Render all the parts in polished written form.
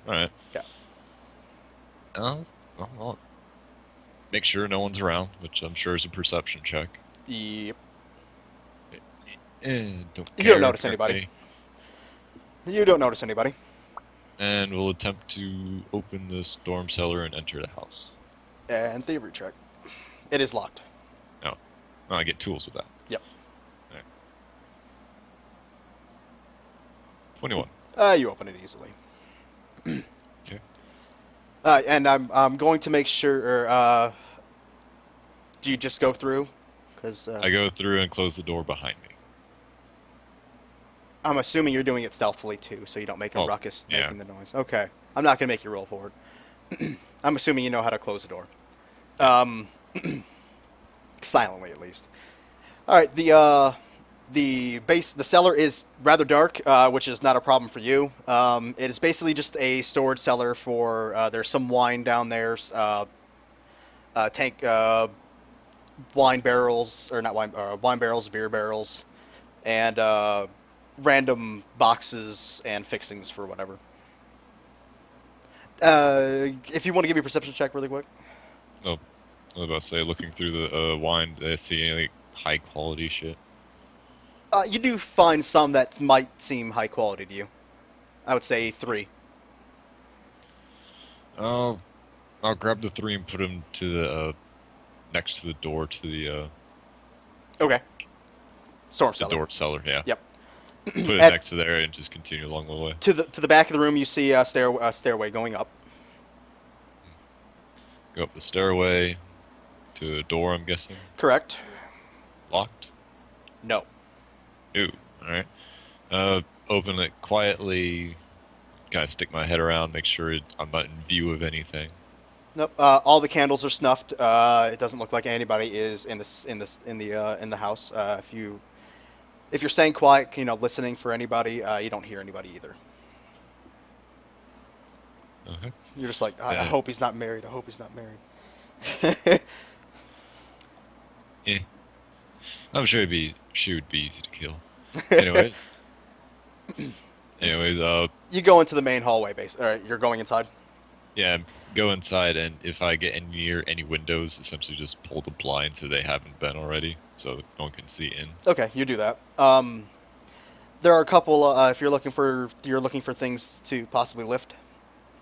All right. Yeah. Uh, I'll make sure no one's around, which I'm sure is a perception check. Yep. Don't You don't care notice anybody. apparently. You don't notice anybody. And we'll attempt to open the storm cellar and enter the house. And thievery check. It is locked. No, no, I get tools with that. Yep. All right. 21. You open it easily. Okay. And I'm going to make sure. Do you just go through? Because I go through and close the door behind me. I'm assuming you're doing it stealthily too, so you don't make a Oh, ruckus yeah. making the noise. Okay. I'm not going to make you roll for it. I'm assuming you know how to close the door. Yeah. Um, silently, at least. All right. The cellar is rather dark, which is not a problem for you. It is basically just a storage cellar for. There's some wine down there. Tank wine barrels or not wine wine barrels, beer barrels, and random boxes and fixings for whatever. If you want to give me a perception check really quick. No, I was about to say, looking through the wine, did I see any like, high quality shit? You do find some that might seem high quality to you. I would say three. Oh, I'll grab the three and put them to the next to the door to Okay. Storm the cellar. door cellar. Yeah, Yep. put it At next to there and just continue along the way. to the back of the room, you see a stairway going up. Go up the stairway to a door. I'm guessing Correct. locked. No. Ooh, all right. Open it quietly. Kind of stick my head around, make sure I'm not in view of anything. Nope. All the candles are snuffed. It doesn't look like anybody is in the house. If you're staying quiet, listening for anybody, you don't hear anybody either. Okay. You're just like, I Uh, hope he's not married. I hope he's not married. yeah, I'm sure she would be easy to kill. Anyways, anyways, You go into the main hallway base. All right, you're going inside. yeah, go inside, and if I get near any windows, essentially just pull the blinds if they haven't been already, so no one can see in. Okay, you do that. There are a couple. If you're looking for things to possibly lift.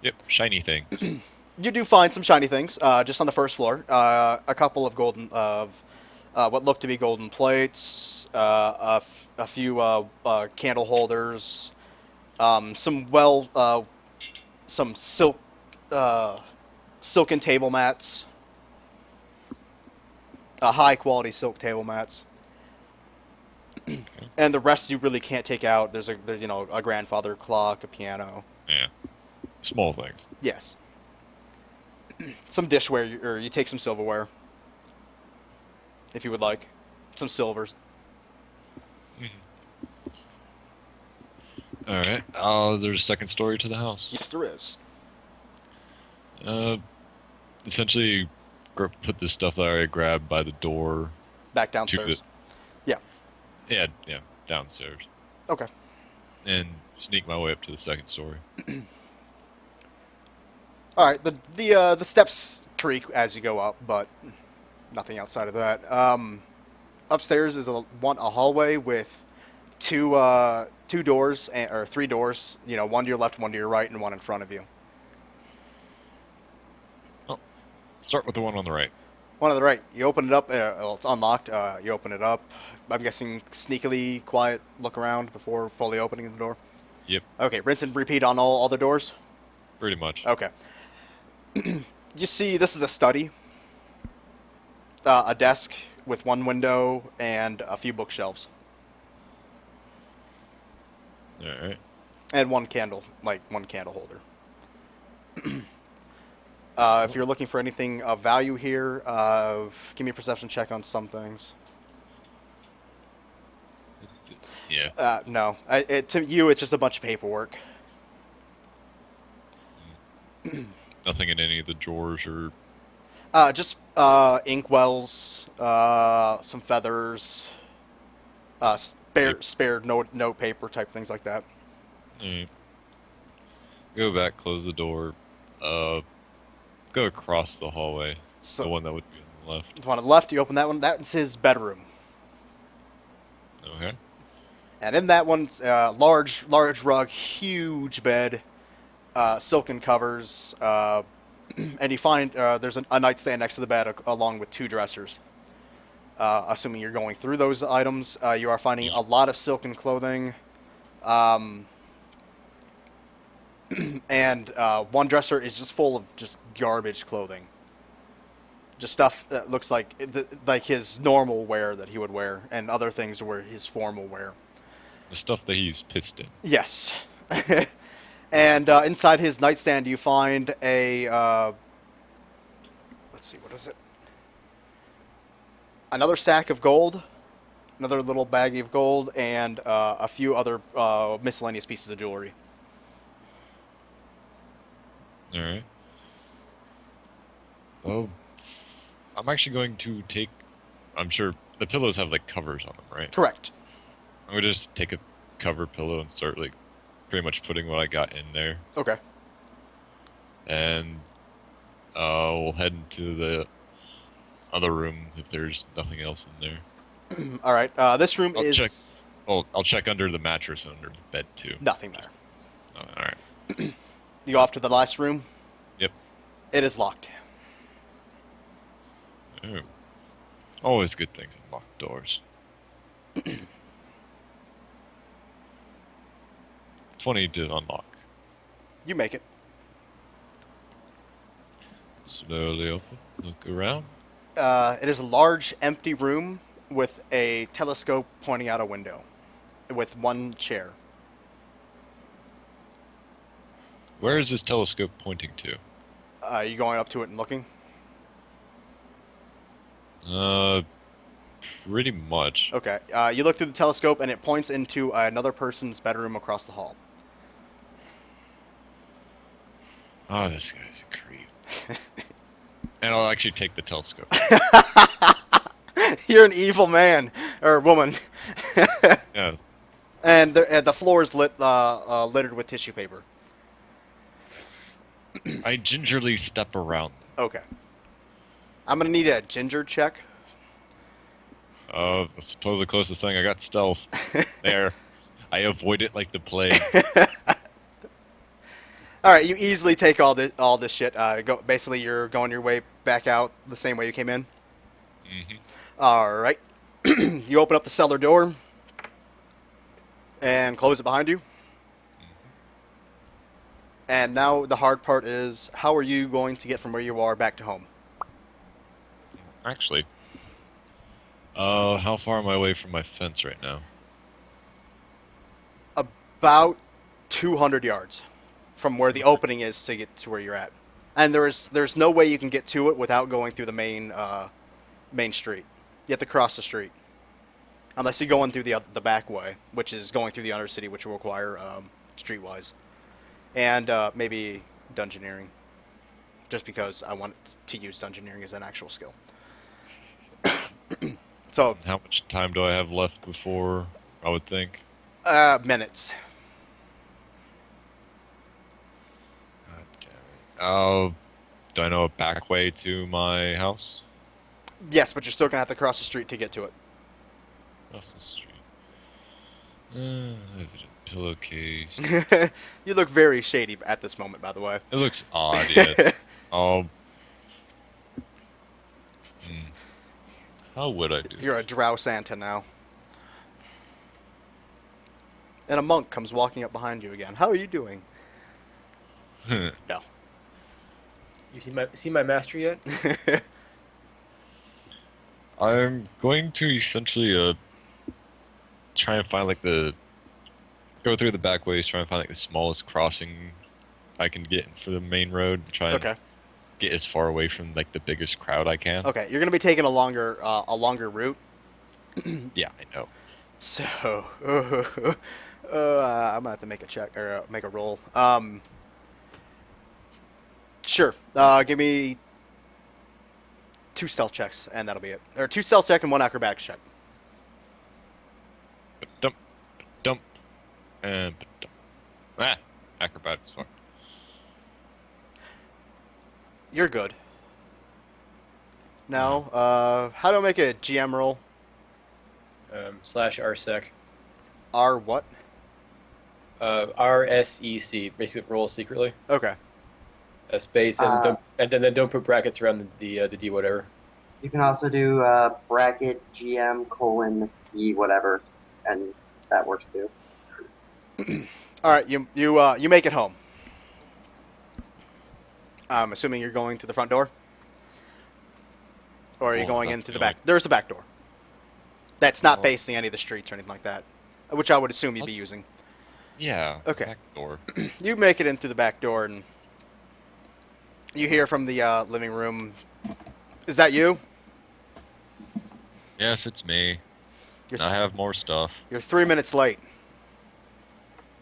Yep, shiny things. You do find some shiny things just on the first floor. A couple of what look to be golden plates, a few candle holders, some uh, silken table mats, high quality silk table mats, Okay. and the rest you really can't take out. There's a grandfather clock, a piano. Yeah, small things. Yes, some dishware, or you take some silverware if you would like, some silvers. Mhm. All right. There's a second story to the house. Yes, there is. Uh, Essentially, put the stuff that I grabbed by the door Back to the downstairs. Yeah. yeah downstairs Okay. and sneak my way up to the second story. All right. The steps creak as you go up, but nothing outside of that. Upstairs is a hallway with two doors or three doors. One to your left, one to your right, and one in front of you. Well, start with the one on the right. One on the right. You open it up. Well, it's unlocked. You open it up. I'm guessing sneakily, quiet look around before fully opening the door. Yep, Okay. Rinse and repeat on all the doors. pretty much. Okay. You see, this is a study. A desk with one window and a few bookshelves All right. and one candle holder. If Well, you're looking for anything of value here, give me a perception check on some things. yeah. No, to you, it's just a bunch of paperwork. Mm. Nothing in any of the drawers or. Just inkwells, some feathers, Yep. spare note paper type things like that. All right. Go back, close the door. Uh, go across the hallway. The So one that would be on the left. the one on the left, you open that one. That's his bedroom. Okay. And in that one, large rug, huge bed, silken covers, and you find there's a nightstand next to the bed along with two dressers. Assuming you're going through those items, you are finding a lot of silken clothing, um, and one dresser is just full of just garbage clothing, just stuff that looks like his normal wear that he would wear, and other things were his formal wear. The stuff that he's pissed in. Yes. And inside his nightstand, you find a let's see, what is it? Another sack of gold, another little baggie of gold, and a few other miscellaneous pieces of jewelry. All right. Oh, I'm actually going to take. I'm sure the pillows have like covers on them, right? Correct. I'm gonna just take a cover pillow and start like pretty much putting what I got in there, Okay. and we'll head into the other room if there's nothing else in there. All right. This room I'll is check. Oh, I'll check under the mattress and under the bed too. nothing there. All right. You go off to the last room. Yep. It is locked. Oh. Always good things in locked doors. 20 to unlock. You make it. Slowly open. Look around. It is a large, empty room with a telescope pointing out a window, with one chair. Where is this telescope pointing to? You going up to it and looking? Uh, Pretty much. Okay. You look through the telescope and it points into another person's bedroom across the hall. Oh, this guy's a creep. And I'll actually take the telescope. You're an evil man or woman, Yeah. and the floor is littered with tissue paper. I gingerly step around. Okay. I'm gonna need a ginger check. I suppose the closest thing I got stealth. There. I avoid it like the plague. All right, you easily take all this shit. Basically, you're going your way back out the same way you came in. Hmm. All right. You open up the cellar door and close it behind you. And now the hard part is, how are you going to get from where you are back to home? Actually, how far am I away from my fence right now? About 200 yards from where the opening is to get to where you're at. And there's no way you can get to it without going through the main street. You have to cross the street, unless you go in through the back way, which is going through the undercity, which will require streetwise, and maybe dungeoneering, just because I want to use dungeoneering as an actual skill. So How much time do I have left before I would think? minutes. God damn it. Oh, do I know a back way to my house? Yes, but you're still gonna have to cross the street to get to it. Across the street. Evident pillowcase. You look very shady at this moment, by the way. It looks odd yet. Um, hmm. How would I do You're a drow Santa now. And a monk comes walking up behind you again. How are you doing? this? No. You see my master yet? I'm going to essentially try and find like go through the back ways, try and find like the smallest crossing I can get for the main road. Try and Okay. get as far away from like the biggest crowd I can. Okay. You're gonna be taking a longer route. Yeah, I know. So, I'm gonna have to make a check or make a roll. Sure. Give me 2 stealth checks, and that'll be it. Or 2 stealth check and 1 acrobatics check. Dump, dump, and dump. Ah, acrobatics. Fuck. You're good. Now, how do I make a GM roll? Slash RSEC. R what? RSEC, basically roll secretly. Okay. A space Uh, and then don't put brackets around the D whatever. You can also do bracket GM colon E whatever, and that works too. All right, you make it home. I'm assuming you're going to the front door, or are you Well, going that's into the the back? only- There's a back door. That's not Well- facing any of the streets or anything like that, which I would assume you'd be I'll- using. Yeah. Okay. Back door. You make it in through the back door, and you hear from the living room. Is that you? Yes, it's me. You're, I have more stuff. you're 3 minutes late.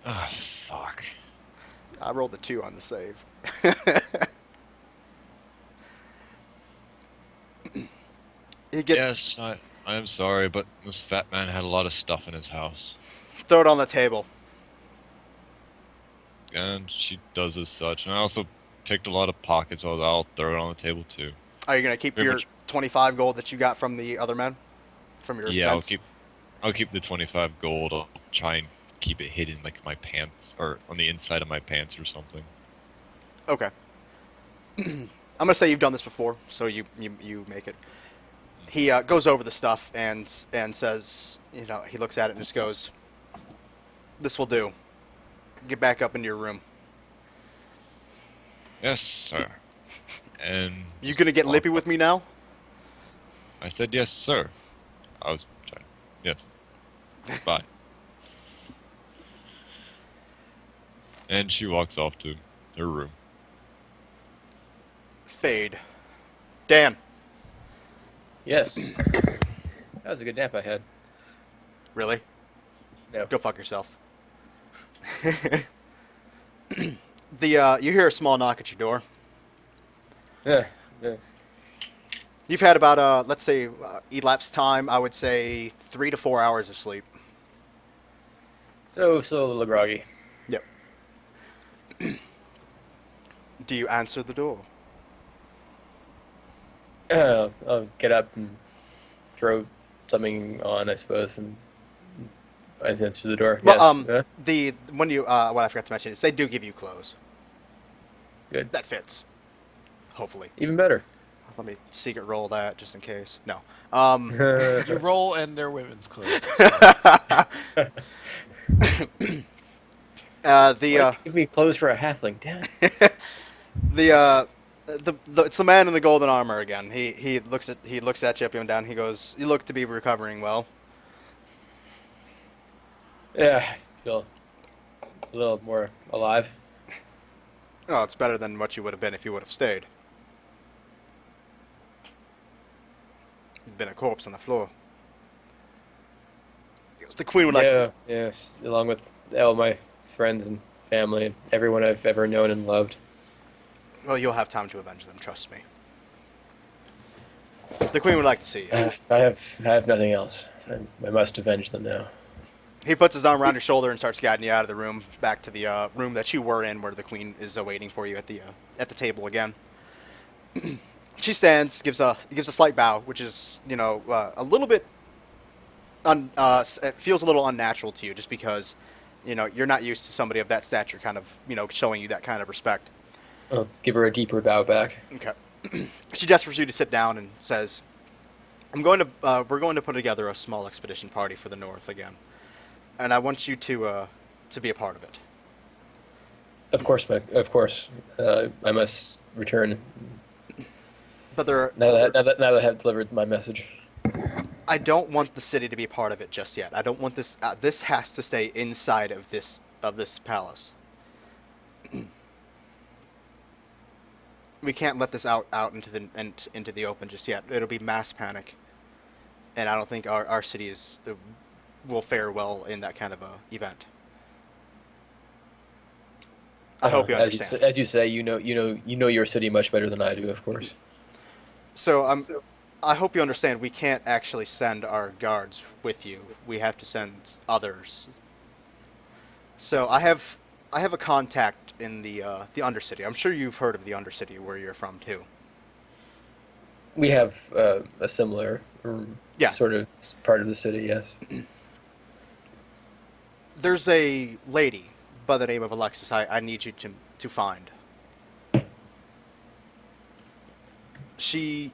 Ah, fuck. I rolled a 2 on the save. You get Yes, I am sorry, but this fat man had a lot of stuff in his house. throw it on the table. And she does as such. And I also picked a lot of pockets, so I'll throw it on the table too. Are you gonna keep Very your much. 25 gold that you got from the other men? From your Yeah, fence? I'll keep the 25 gold. I'll try and keep it hidden like my pants or on the inside of my pants or something. Okay. I'm gonna say you've done this before, so you make it. He goes over the stuff and says, he looks at it and just goes, "This will do. Get back up into your room. Yes, sir. And You gonna get lippy with me now?" I said yes, sir. I was trying. Yes. Bye. And she walks off to her room. Fade. Dan. Yes. That was a good nap I had. Really? No. Go fuck yourself. You hear a small knock at your door. Yeah. Yeah. You've had about let's say elapsed time. I would say 3 to 4 hours of sleep. So a little groggy. Yep. Do you answer the door? I'll get up and throw something on, I suppose, and I answer the door. Well, Yes. when you what I forgot to mention is they do give you clothes Good. that fits. Hopefully, Even better. let me secret roll that just in case. No. You roll and they're women's clothes. Give me clothes for a halfling. Damn it. It's the man in the golden armor again. He looks at you up and down. He goes, "You look to be recovering well." Yeah, I feel a little more alive. Oh, it's better than what you would have been if you would have stayed. You'd been a corpse on the floor. He goes, "The queen would like to." Yes, along with all my friends and family and everyone I've ever known and loved. Well, you'll have time to avenge them. Trust me. The queen would like to see you. I have nothing else. I must avenge them now. He puts his arm around your shoulder and starts guiding you out of the room, back to the room that you were in, where the queen is waiting for you at the table again. She stands, gives a slight bow, which is a little bit it feels a little unnatural to you, just because you're not used to somebody of that stature kind of showing you that kind of respect. I'll give her a deeper bow back. Okay. She gestures for you to sit down and says, we're going to put together a small expedition party for the north again, and I want you to be a part of it." Of course. I must return But now that I have delivered my message. I don't want the city to be a part of it just yet. I don't want this. This has to stay inside of this palace. We can't let this out into the open just yet. It'll be mass panic, and I don't think our city will fare well in that kind of a event. I hope you understand. As you say, you know your city much better than I do, of course. So I hope you understand. We can't actually send our guards with you. We have to send others. So I have I have a contact in the Undercity. I'm sure you've heard of the Undercity where you're from too. We have a similar Yeah, sort of part of the city. Yes. there's a lady by the name of Alexis. I need you to find. She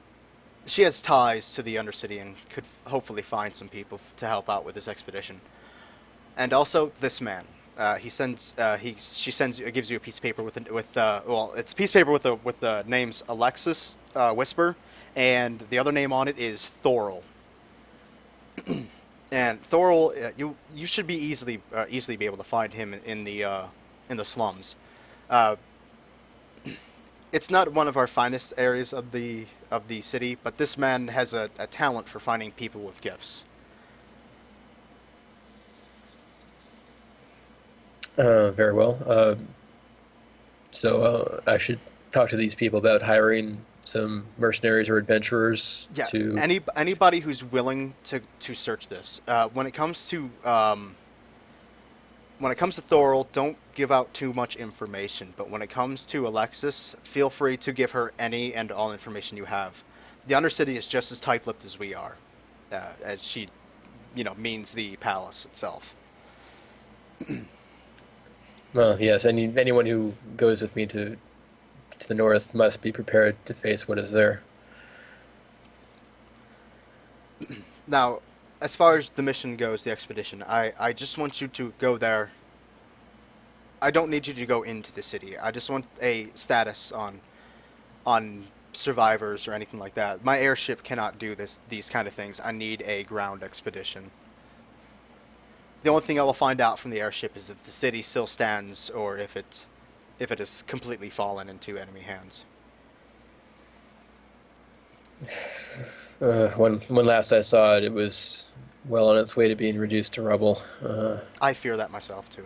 she has ties to the Undercity and could hopefully find some people to help out with this expedition. And also this man. He sends she sends gives you a piece of paper well, it's a piece of paper with the names Alexis Whisper, and the other name on it is Thorol. And Thorol, you should be easily be able to find him in the slums. Uh, it's not one of our finest areas of the city, but this man has a talent for finding people with gifts. Very well. So I should talk to these people about hiring some mercenaries or adventurers Yeah, to. anybody who's willing to search this. When it comes to Thorol, don't give out too much information. But when it comes to Alexis, feel free to give her any and all information you have. The Undercity is just as tight-lipped as we are, as she, means the palace itself. Well, yes. Anyone who goes with me to the north must be prepared to face what is there. Now, as far as the mission goes, the expedition, I just want you to go there. I don't need you to go into the city. I just want a status on survivors or anything like that. My airship cannot do these kind of things. I need a ground expedition. The only thing I will find out from the airship is if the city still stands or if it has completely fallen into enemy hands. When last I saw it, it was well on its way to being reduced to rubble. I fear that myself too.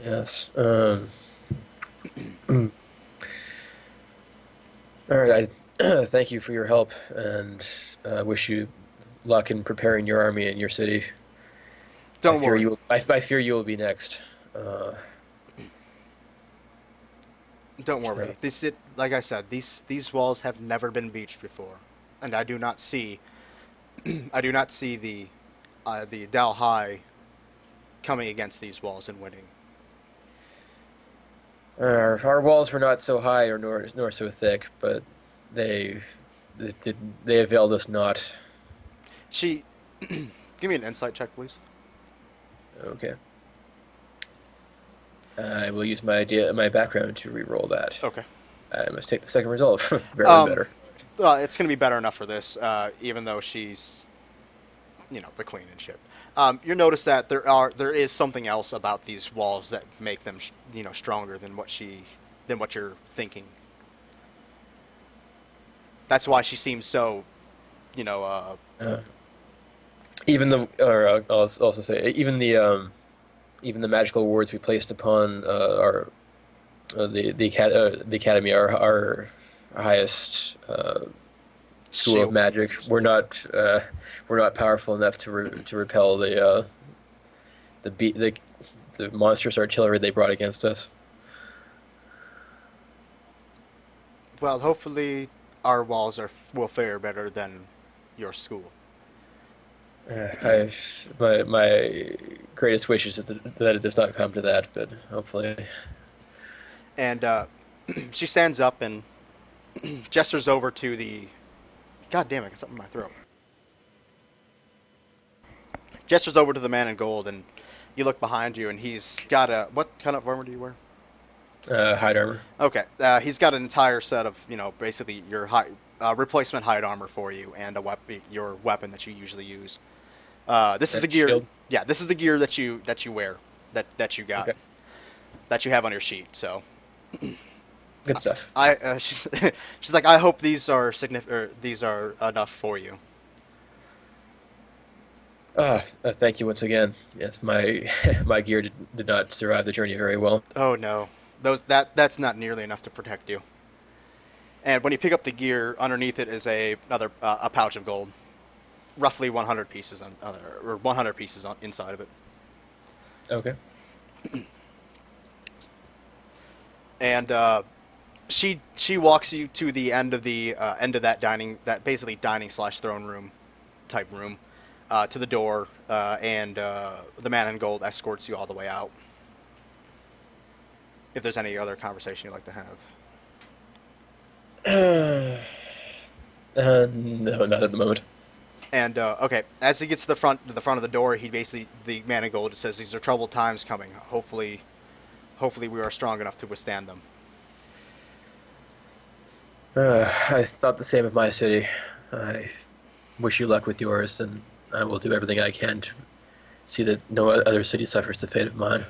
Yes. All right. I thank you for your help and wish you luck in preparing your army and your city. Don't worry. I fear you will be next. Don't worry. Like I said, these walls have never been breached before, and I do not see, I do not see the Dal High coming against these walls and winning. Our walls were not so high or nor so thick, but they they availed us not. She, give me an insight check, please. Okay. I will use my background to re-roll that. Okay. I must take the second result. Barely Um, better. Well, it's going to be better enough for this, even though she's, the queen and shit. You notice that there is something else about these walls that make them, stronger than what you're thinking. That's why she seems so, you know, I'll also say, even the magical wards we placed upon our the academy, our highest school of shield. magic, we're not powerful enough to repel the monstrous artillery they brought against us. Well, hopefully our walls will fare better than your school. My greatest wish is that it does not come to that, but hopefully. And she stands up and gestures over to the. God damn it! I got something in my throat. Gestures over to the man in gold, and you look behind you, and he's got a. What kind of armor do you wear? Hide armor. Okay, he's got an entire set of, basically your replacement hide armor for you, and your weapon that you usually use. This is the gear. Shield? Yeah, this is the gear that you wear, that you got, Okay. that you have on your sheet. So. Good stuff. She's like, I hope these are these are enough for you. Thank you once again. Yes, my my gear did not survive the journey very well. Oh no, that's not nearly enough to protect you. And when you pick up the gear, underneath it is another a pouch of gold, roughly 100 pieces inside of it. Okay. and she walks you to the end of that basically dining slash throne room type room, to the door, and the man in gold escorts you all the way out. If there's any other conversation you'd like to have. No, not at the moment. And okay, as he gets to the front of the door, the man in gold just says, "These are troubled times coming. Hopefully we are strong enough to withstand them." I thought the same of my city. I wish you luck with yours, and I will do everything I can to see that no other city suffers the fate of mine.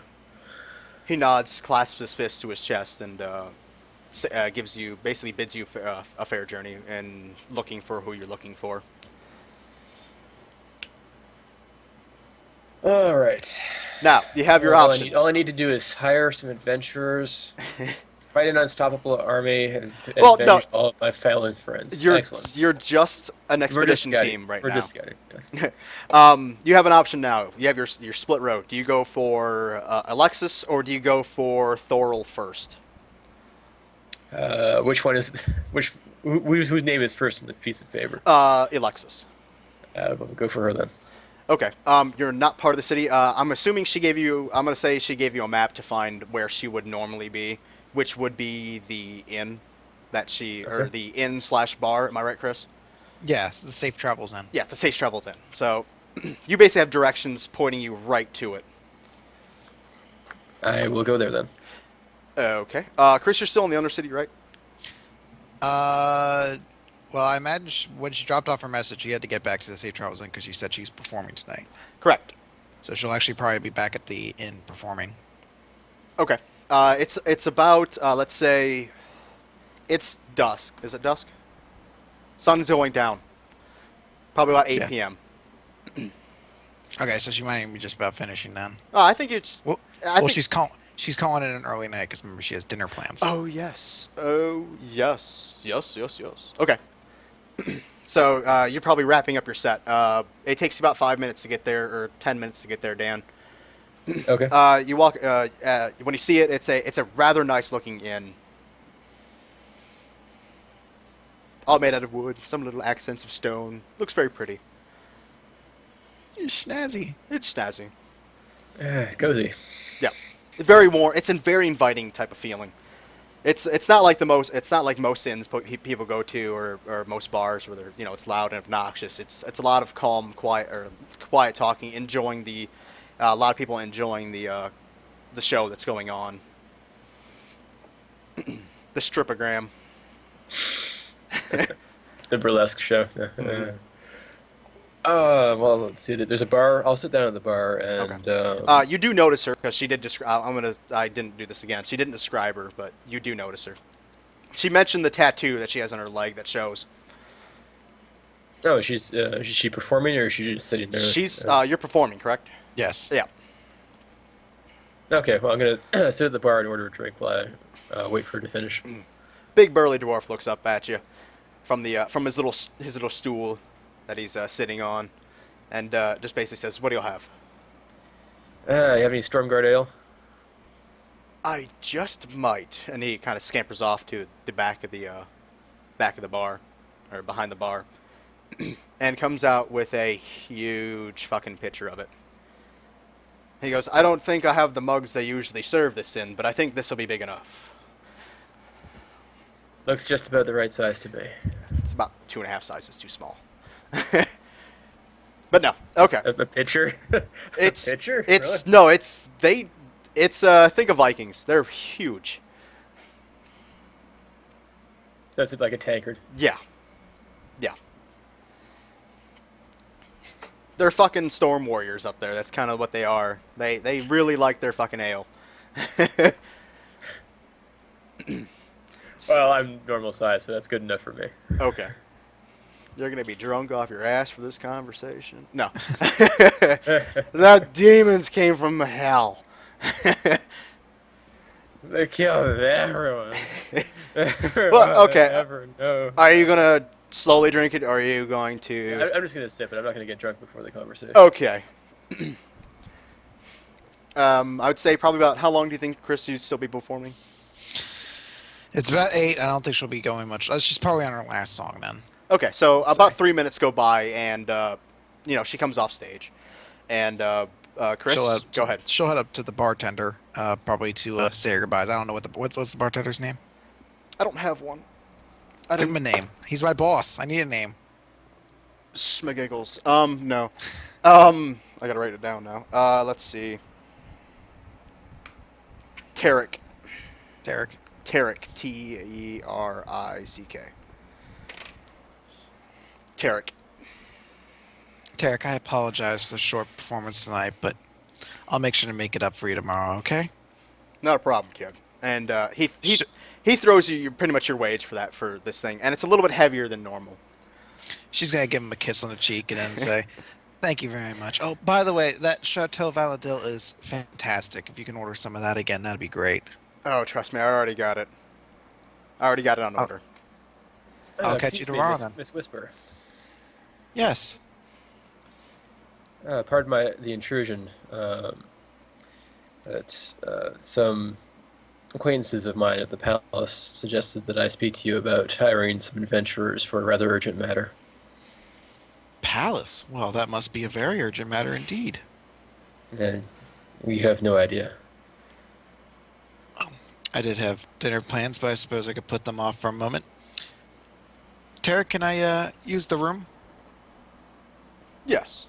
He nods, clasps his fist to his chest, and bids you a fair journey and looking for who you're looking for. All right. Now you have your option. All I need to do is hire some adventurers, fight an unstoppable army, and Well, avenge no. all of my fallen friends. You're Excellent. you're just an expedition We're just team right We're now. just scouting. Yes. You have an option now. You have your split road. Do you go for Alexis or do you go for Thorol first? Which one is whose name is first on the piece of paper? Alexis. We'll go for her then. Okay. You're not part of the city. I'm assuming she gave you. I'm gonna say she gave you a map to find where she would normally be, which would be the inn or the inn slash bar. Am I right, Chris? Yes, the safe travels in. Yeah, the Safe Travels Inn. So you basically have directions pointing you right to it. I will go there then. Okay. Chris, you're still in the Undercity, right? Well, I imagine when she dropped off her message, she had to get back to the safe travels in because she said she's performing tonight. Correct. So she'll actually probably be back at the inn performing. Okay. It's about let's say, it's dusk. Is it dusk? Sun's going down. Probably about 8 Yeah. p.m. Okay, so she might even be just about finishing then. I think it's. Well, I think, she's calling it an early night because remember she has dinner plans. Oh yes. Oh yes. Yes. Okay. So you're probably wrapping up your set. It takes you about 5 minutes to get there, or 10 minutes to get there, Dan. Okay. You walk. When you see it, it's a rather nice looking inn. All made out of wood. Some little accents of stone. Looks very pretty. It's snazzy. It's snazzy. Cozy. Yeah. Very warm. It's a very inviting type of feeling. It's not like most inns people go to, or most bars where they're, it's loud and obnoxious. It's a lot of calm, quiet talking, enjoying a lot of people enjoying the show that's going on. The stripogram. The burlesque show. Well, let's see. There's a bar. I'll sit down at the bar and. Okay. You do notice her because she did describe. I didn't do this again. She didn't describe her, but you do notice her. She mentioned the tattoo that she has on her leg that shows. Oh, is she performing or is she just sitting there? She's. You're performing, correct? Yes. Yeah. Okay. Well, I'm gonna sit at the bar and order a drink while I wait for her to finish. Big burly dwarf looks up at you from his little stool that he's sitting on, and just basically says, "What do you have?" You have any Stormguard ale? I just might. And he kind of scampers off to the back of the bar, or behind the bar, and comes out with a huge fucking pitcher of it. He goes, "I don't think I have the mugs they usually serve this in, but I think this will be big enough." Looks just about the right size to me. It's about 2.5 sizes too small. But no, okay. A pitcher? It's a pitcher? It's Really? no, it's they. It's think of Vikings. They're huge. That's like a tankard. Yeah. They're fucking storm warriors up there. That's kind of what they are. They really like their fucking ale. Well, I'm normal size, so that's good enough for me. Okay. You're gonna be drunk off your ass for this conversation? No. The demons came from hell. They killed everyone. Well, okay. Ever know. Are you gonna slowly drink it, or are you going to? I'm just gonna sip it. I'm not gonna get drunk before the conversation. Okay. I would say probably about how long do you think, Chris, you'd still be performing? It's about 8. I don't think she'll be going much. She's probably on her last song then. Okay, so Sorry. about 3 minutes go by, and she comes off stage, and Chris, go ahead. She'll head up to the bartender, probably to say her goodbyes. I don't know what's the bartender's name. I don't have one. I Give him didn't. a name. He's my boss. I need a name. Smigiggles. No. I gotta write it down now. Let's see. Tarek. Derek. Tarek. Terick. Tarek. Tarek, I apologize for the short performance tonight, but I'll make sure to make it up for you tomorrow. Okay? Not a problem, kid. And he Sh- he throws you pretty much your wage for this thing, and it's a little bit heavier than normal. She's gonna give him a kiss on the cheek and then say, "Thank you very much." Oh, by the way, that Chateau Valadil is fantastic. If you can order some of that again, that'd be great. Oh, trust me, I already got it. I already got it on order. I'll catch Excuse you me, tomorrow Miss, then. Miss Whisper. Yes. Pardon the intrusion. But some acquaintances of mine at the palace suggested that I speak to you about hiring some adventurers for a rather urgent matter. Palace. Well, that must be a very urgent matter indeed. And we have no idea. I did have dinner plans, but I suppose I could put them off for a moment. Tarek, can I use the room? Yes,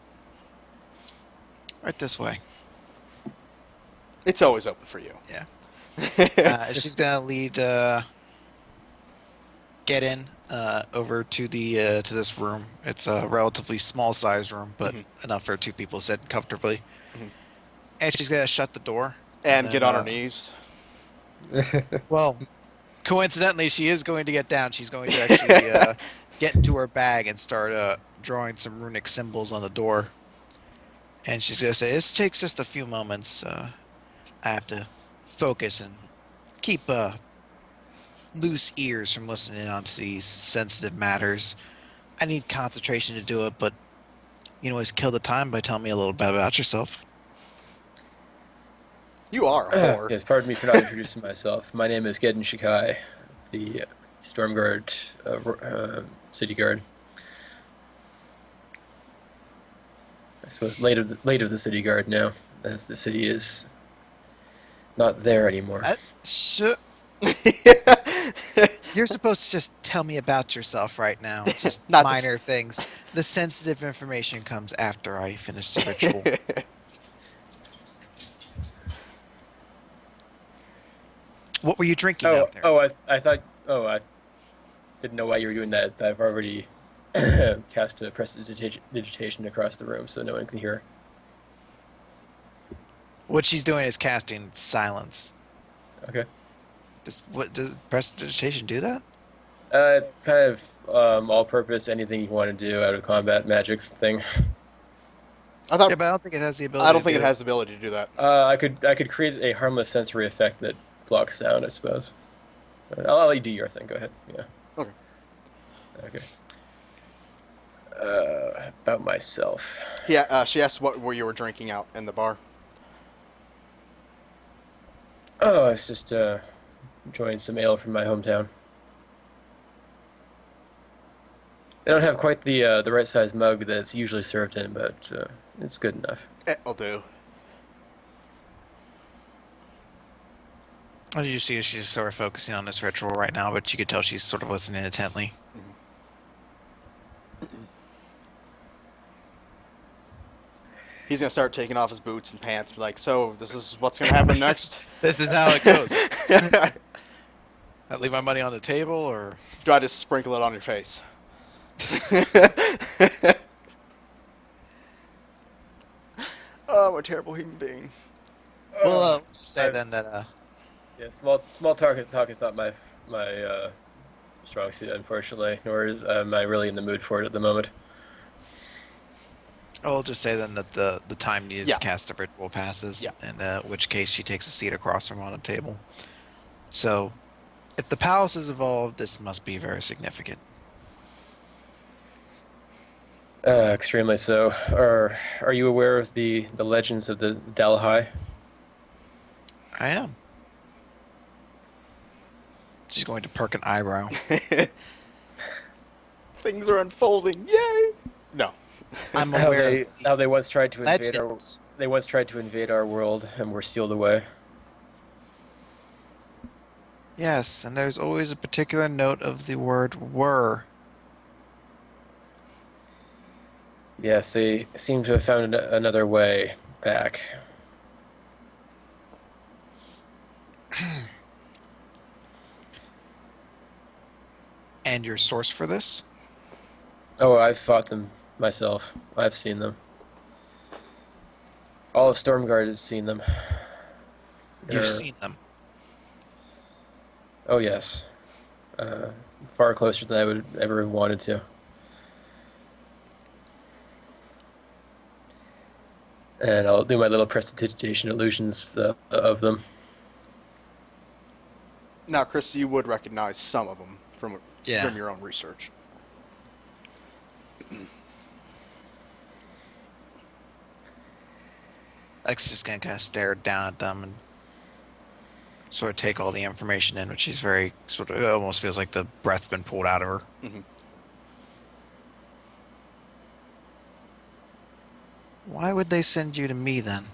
Right this way. it's always open for you. Yeah. She's gonna lead get in over to the to this room. It's a relatively small size room, but enough for 2 people to sit comfortably. Mhm. And she's gonna shut the door And then, get on her knees. Well, coincidentally, she is going to get down. She's going to actually get into her bag and start drawing some runic symbols on the door. And she's gonna say, "This takes just a few moments. I have to focus and keep loose ears from listening onto these sensitive matters. I need concentration to do it, but you can always kill the time by telling me a little bit about yourself." You are a whore. Yes, pardon me for not introducing myself. My name is Gedden Shikai, the Storm Guard, City Guard. I suppose late of the City Guard now, as the city is not there anymore. You're supposed to just tell me about yourself right now. Just Not minor things. The sensitive information comes after I finish the ritual. What were you drinking out there? I thought. Oh, I didn't know why you were doing that. I've already cast a prestidigitation across the room, so no one can hear. What she's doing is casting silence. Okay. Does prestidigitation do that? Kind of all-purpose, anything you want to do out of combat magics thing. I thought. Yeah, but I don't think it has the ability. I don't to think do it has the ability to do that. I could create a harmless sensory effect that blocks sound, I suppose. I'll let you do your thing. Go ahead. Yeah. Okay. Okay. About myself. Yeah, she asked what you were drinking out in the bar. Oh, it's just enjoying some ale from my hometown. They don't have quite the right size mug that it's usually served in, but it's good enough. It'll do. As you see, she's sort of focusing on this ritual right now, but you could tell she's sort of listening intently. He's gonna start taking off his boots and pants. Be like, so this is what's gonna happen next. This is how it goes. I leave my money on the table, or Do I just sprinkle it on your face? Oh, I'm a terrible human being. well, just say then that Yeah, small talk is not my strong suit, unfortunately. Nor am I really in the mood for it at the moment. I'll just say then that the time needed Yeah. to cast the ritual passes, Yeah. in which case she takes a seat across from on a table. So, if the palace is involved, this must be very significant. Extremely so. Are you aware of the legends of the Dalhai? I am. She's going to perk an eyebrow. Things are unfolding. Yay! No. I'm How aware they how they once tried to of invade our legends. they once tried to invade our world and were sealed away. Yes, and there's always a particular note of the word "were." Yes, they seem to have found another way back. And your source for this? Oh, I've fought them myself. I've seen them. All of Stormguard has seen them. You've They're- seen them. Oh yes, far closer than I would ever have wanted to. And I'll do my little prestidigitation illusions of them. Now, Chris, you would recognize some of them from your own research. Lex just gonna kind of stare down at them and sort of take all the information in, which she's very sort of, it almost feels like the breath's been pulled out of her. Mhm. Why would they send you to me then?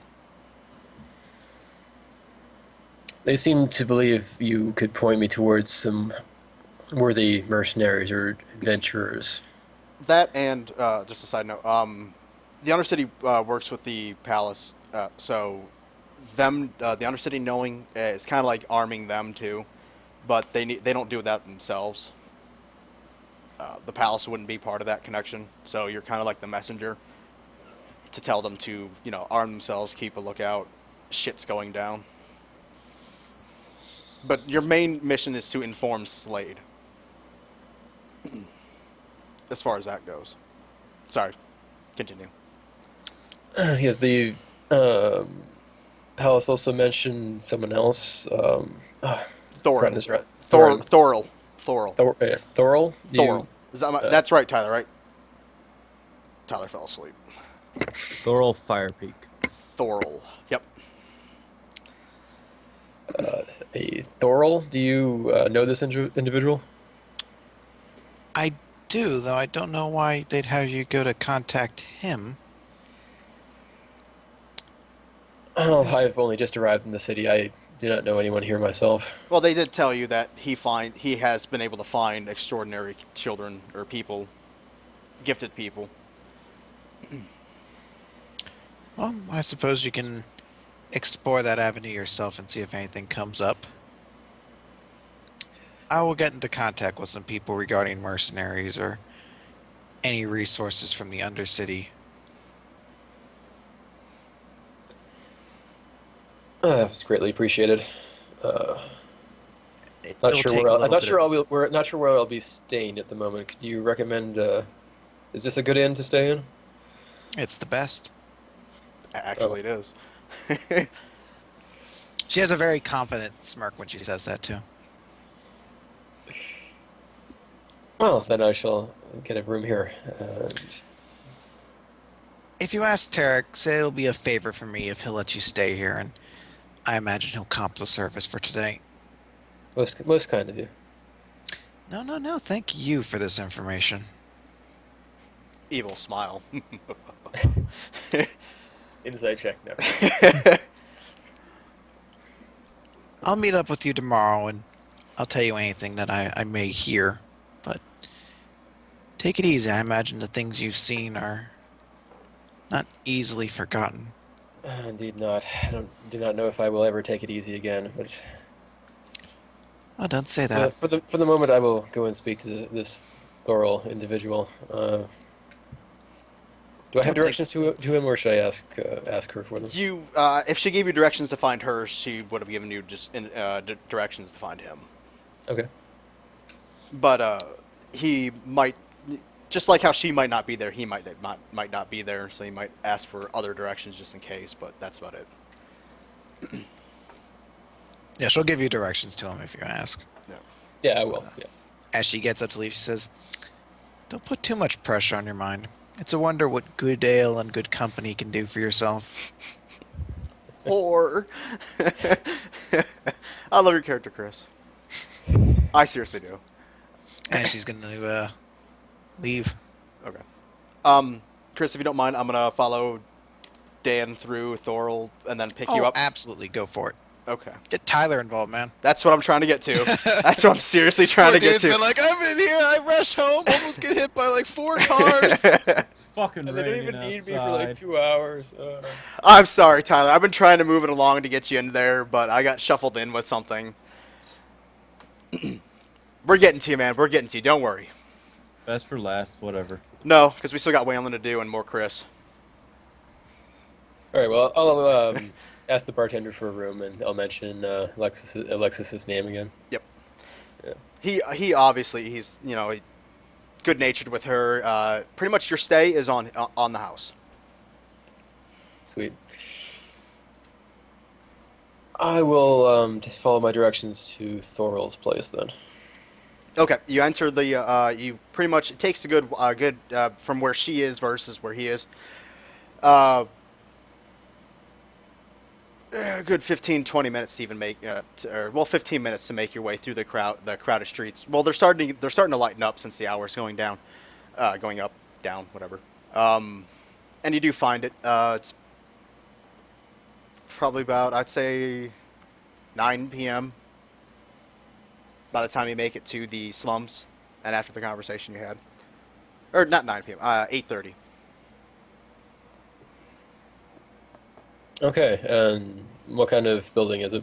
They seem to believe you could point me towards some worthy mercenaries or adventurers. That and just a side note, the Undercity works with the Palace, so them the Undercity knowing is kind of like arming them too, but they don't do that themselves. The Palace wouldn't be part of that connection, so you're kind of like the messenger to tell them to arm themselves, keep a lookout, shit's going down. But your main mission is to inform Slade. As far as that goes. Sorry. Continue. Yes, the Palace also mentioned someone else. Thorin. Is right. Thoril. Yes, Thoril. Thoril. Is that that's right, Tyler, right? Tyler fell asleep. Thorol Firepeak. Thoril. Yep. A Thoril. Do you know this individual? I do, though I don't know why they'd have you go to contact him. Oh, I've only just arrived in the city. I do not know anyone here myself. Well, they did tell you that he has been able to find extraordinary children or people, gifted people. Well, I suppose you can explore that avenue yourself and see if anything comes up. I will get into contact with some people regarding mercenaries or any resources from the Undercity. That's greatly appreciated. Not It'll sure take where a I'm little not bit sure of- we're not sure where I'll be staying at the moment. Could you recommend? Is this a good inn to stay in? It's the best. Actually, it is. She has a very confident smirk when she says that too. Well, then I shall get a room here. If you ask Tarek, say it'll be a favor for me if he'll let you stay here, and I imagine he'll comp the service for today. Most kind of you. No. Thank you for this information. Evil smile. Inside check now. I'll meet up with you tomorrow, and I'll tell you anything that I may hear. But take it easy. I imagine the things you've seen are not easily forgotten. Indeed not. I do not know if I will ever take it easy again. But Oh, don't say that. for the moment, I will go and speak to this Thoril individual. Do I have Don't think- directions to him, or should I ask her for them? You, if she gave you directions to find her, she would have given you just directions to find him. Okay. But he might, just like how she might not be there, he might not be there. So he might ask for other directions just in case. But that's about it. Yeah, she'll give you directions to him if you ask. Yeah, I will. Yeah. As she gets up to leave, she says, "Don't put too much pressure on your mind. It's a wonder what good ale and good company can do for yourself." Or I love your character, Chris. I seriously do. And she's going to leave. Okay. Chris, if you don't mind, I'm gonna follow Dan through Thorl and then pick you Oh, up. absolutely. Go for it. Okay. Get Tyler involved, man. That's what I'm trying to get to. That's what I'm seriously trying Poor to get dude's to. been like, I'm in here. I rush home. Almost get hit by like 4 cars. It's fucking And they raining don't even need me outside. for like 2 hours. I'm sorry, Tyler. I've been trying to move it along to get you in there, but I got shuffled in with something. We're getting to you, man. We're getting to you. Don't worry. Best for last, whatever. No, because we still got Waylon to do and more Chris. All right. Well, I'll ask the bartender for a room, and I'll mention Alexis's name again. Yep. Yeah. He obviously he's good natured with her. Pretty much your stay is on the house. Sweet. I will follow my directions to Thorol's place then. Okay, you enter the. You pretty much it takes a good from where she is versus where he is. A good 15, 20 minutes to even make, 15 minutes to make your way through the crowded streets. Well, they're starting to lighten up since the hour's going down, going up, down, whatever. And you do find it. It's probably about, I'd say, 9 p.m. by the time you make it to the slums, and after the conversation you had, or not 9 p.m., 8:30. Okay. And what kind of building is it?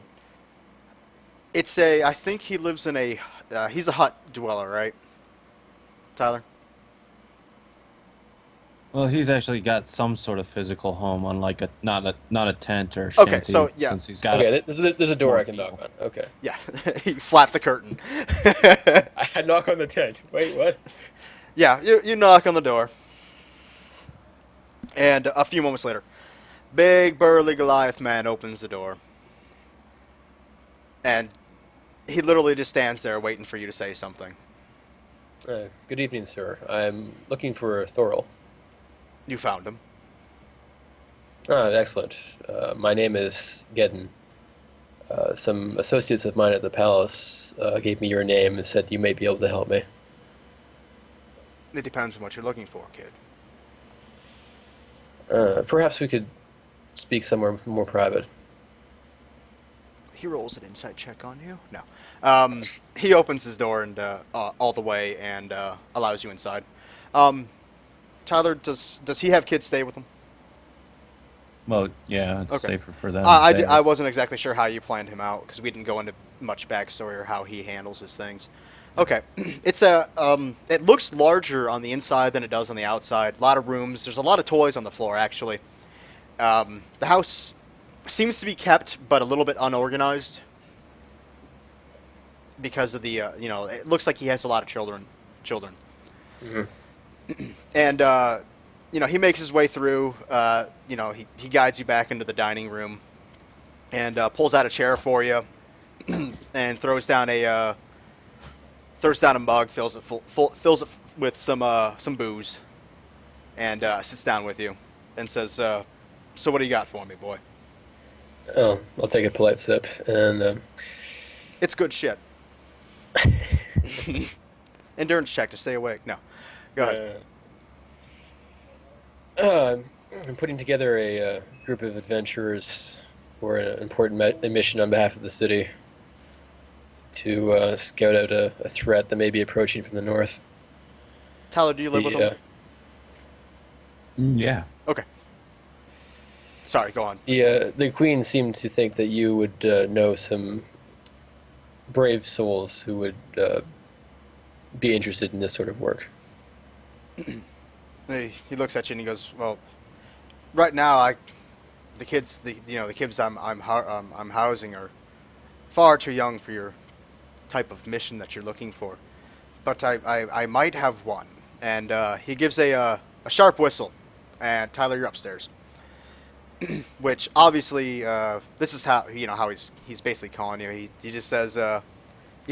I think he lives in he's a hut dweller, right, Tyler? Well, he's actually got some sort of physical home, unlike not a tent or shanty. Okay, so, yeah. Since he's got Okay. There's a door more I can people. knock on. Okay. Yeah, he flapped the curtain. I knock on the tent. Wait, what? Yeah, you knock on the door, and a few moments later, big burly Goliath man opens the door, and he literally just stands there waiting for you to say something. Good evening, sir. I'm looking for Thorol. You found him. Ah, excellent. My name is Gedden. Some associates of mine at the palace gave me your name and said you may be able to help me. It depends on what you're looking for, kid. Perhaps we could speak somewhere more private. He rolls an insight check on you. No. He opens his door and all the way and allows you inside. Tyler, does he have kids stay with him? Well, yeah, it's Okay. safer for them. I wasn't exactly sure how you planned him out because we didn't go into much backstory or how he handles his things. Okay, it's it looks larger on the inside than it does on the outside. A lot of rooms. There's a lot of toys on the floor actually. The house seems to be kept, but a little bit unorganized because of the it looks like he has a lot of children. Mm-hmm. And he makes his way through. He guides you back into the dining room, and pulls out a chair for you, and throws down a mug, fills it with some booze, and sits down with you, and says, "So what do you got for me, boy?" Oh, I'll take a polite sip and. It's good shit. Endurance check to stay awake. No, go ahead. I'm putting together a group of adventurers for an important mission on behalf of the city to scout out a threat that may be approaching from the north. Tyler, do you live with him? Yeah. Okay. Sorry, go on. The Queen seemed to think that you would know some brave souls who would be interested in this sort of work. He looks at you and he goes, "Well, right now the kids I'm housing are far too young for your type of mission that you're looking for, but I might have one." And he gives a sharp whistle, and Tyler, you're upstairs. Which obviously this is how how he's basically calling you. He just says you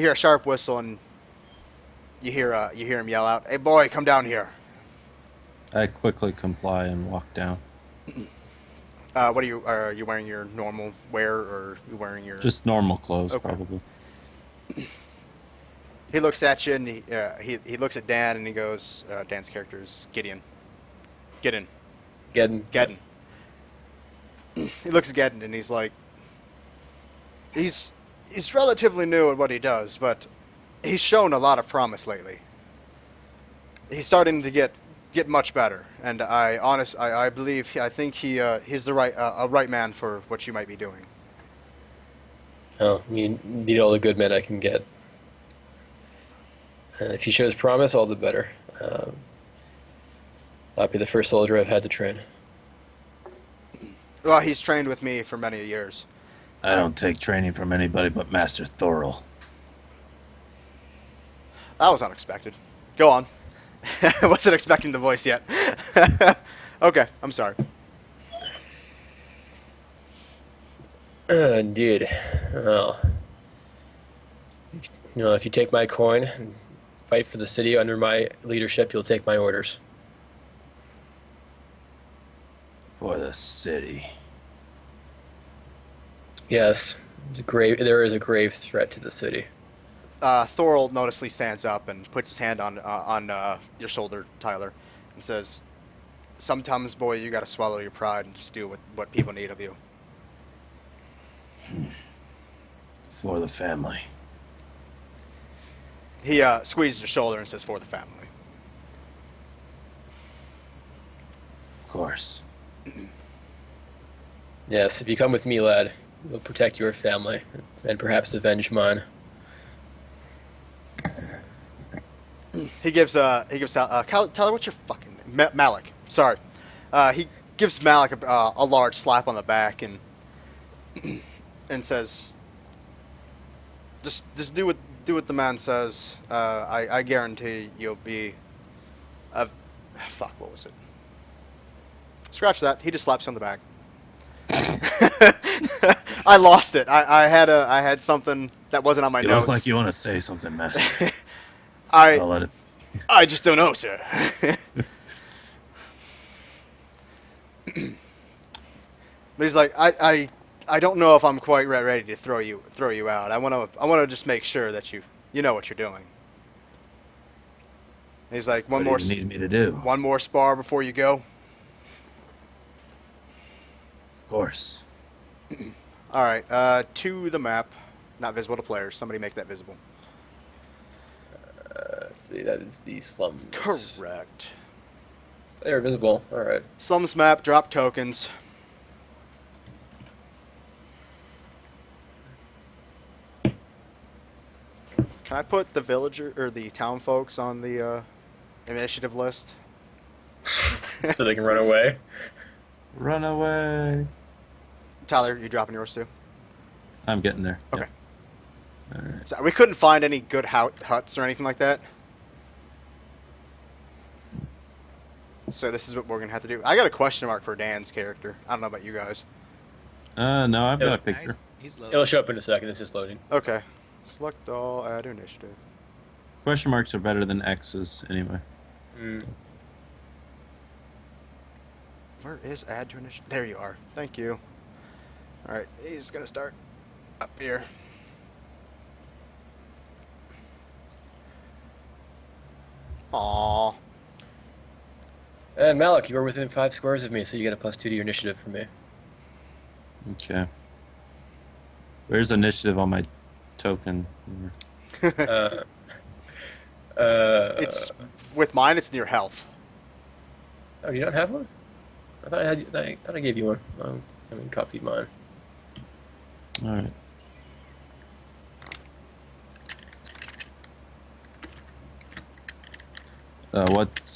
hear a sharp whistle and you hear him yell out, "Hey boy, come down here." I quickly comply and walk down. What are you wearing your normal wear or are you wearing your Just normal clothes, Okay. probably. He looks at you and he looks at Dan and he goes, Dan's character is Gideon. Gideon. Getting. He looks at Gideon and he's like, he's relatively new at what he does, but he's shown a lot of promise lately. He's starting to get much better, and I believe I think he's the right man for what you might be doing. Oh, you need all the good men I can get. And if he shows promise, all the better. I'll be the first soldier I've had to train. Well, he's trained with me for many years. I don't take training from anybody but Master Thorol. That was unexpected. Go on. I wasn't expecting the voice yet. Okay, I'm sorry. Indeed. Well, if you take my coin and fight for the city under my leadership, you'll take my orders. For the city. Yes, there is a grave threat to the city. Thorol noticeably stands up and puts his hand on your shoulder, Tyler, and says, "Sometimes, boy, you gotta swallow your pride and just do what people need of you." For the family. He squeezes your shoulder and says, "For the family." Of course. Yes, if you come with me, lad, you'll protect your family and perhaps avenge mine. He gives Tyler, what's your fucking name? Malik. Sorry. He gives Malik a large slap on the back and says, "Just do what the man says. I guarantee you'll be fuck, what was it? Scratch that. He just slaps you on the back. I lost it. I had something that wasn't on my You notes. look like you want to say something, Master. I I'll let it. I just don't know, sir. But he's like, I don't know if I'm quite ready to throw you out. I want to just make sure that you know what you're doing. And he's like, What do you need me to do? one more spar before you go. Of course. All right, to the map, not visible to players. Somebody make that visible. Let's see, that is the slums. Correct. They're visible. All right. Slums map, drop tokens. Can I put the villager or the town folks on the initiative list? So they can run away. Run away. Tyler, you dropping yours too? I'm getting there. Okay. Yep. All right. So we couldn't find any good huts or anything like that. So this is what we're gonna have to do. I got a question mark for Dan's character. I don't know about you guys. No, I've got a picture. He's low. It'll show up in a second. It's just loading. Okay. Select all, add initiative. Question marks are better than X's anyway. Where is add to initiative? There you are. Thank you. All right, he's gonna start up here. Aww. And Malik, you are within 5 squares of me, so you get a +2 to your initiative from me. Okay. Where's initiative on my token? It's with mine. It's near health. Oh, you don't have one? I thought I gave you one. I mean, copied mine. All right.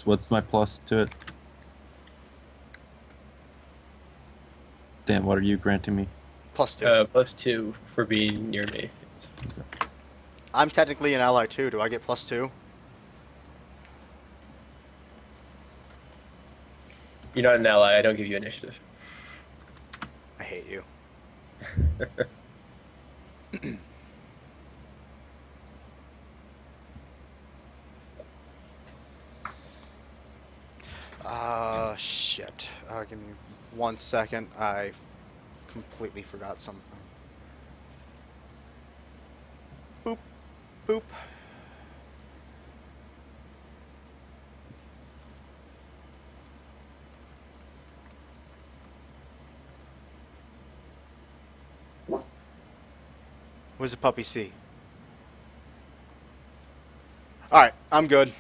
What's my plus to it? Dan, what are you granting me? +2. +2 for being near me. I'm technically an ally too. Do I get +2? You're not an ally. I don't give you initiative. I hate you. Shit. Give me 1 second. I completely forgot something. Boop. Boop. What does the puppy see? Alright, I'm good.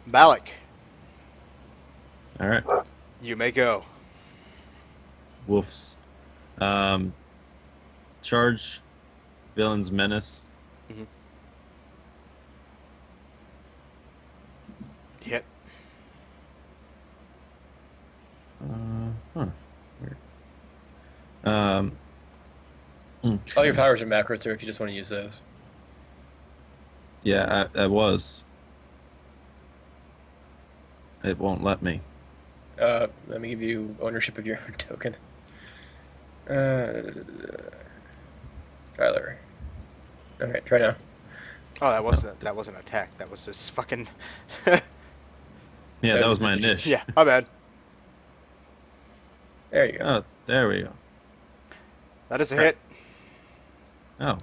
Malik, All right. you may go. Woofs. Charge. Villain's menace. Hit. Huh. Weird. Okay. All your powers are macros there if you just want to use those. Yeah, I was. It won't let me. Let me give you ownership of your token. Tyler. Okay, try now. Oh, that wasn't an attack. That was just fucking. Yeah, that was my niche. Yeah, my bad. There you go. Oh, there we go. That is a hit. Oh,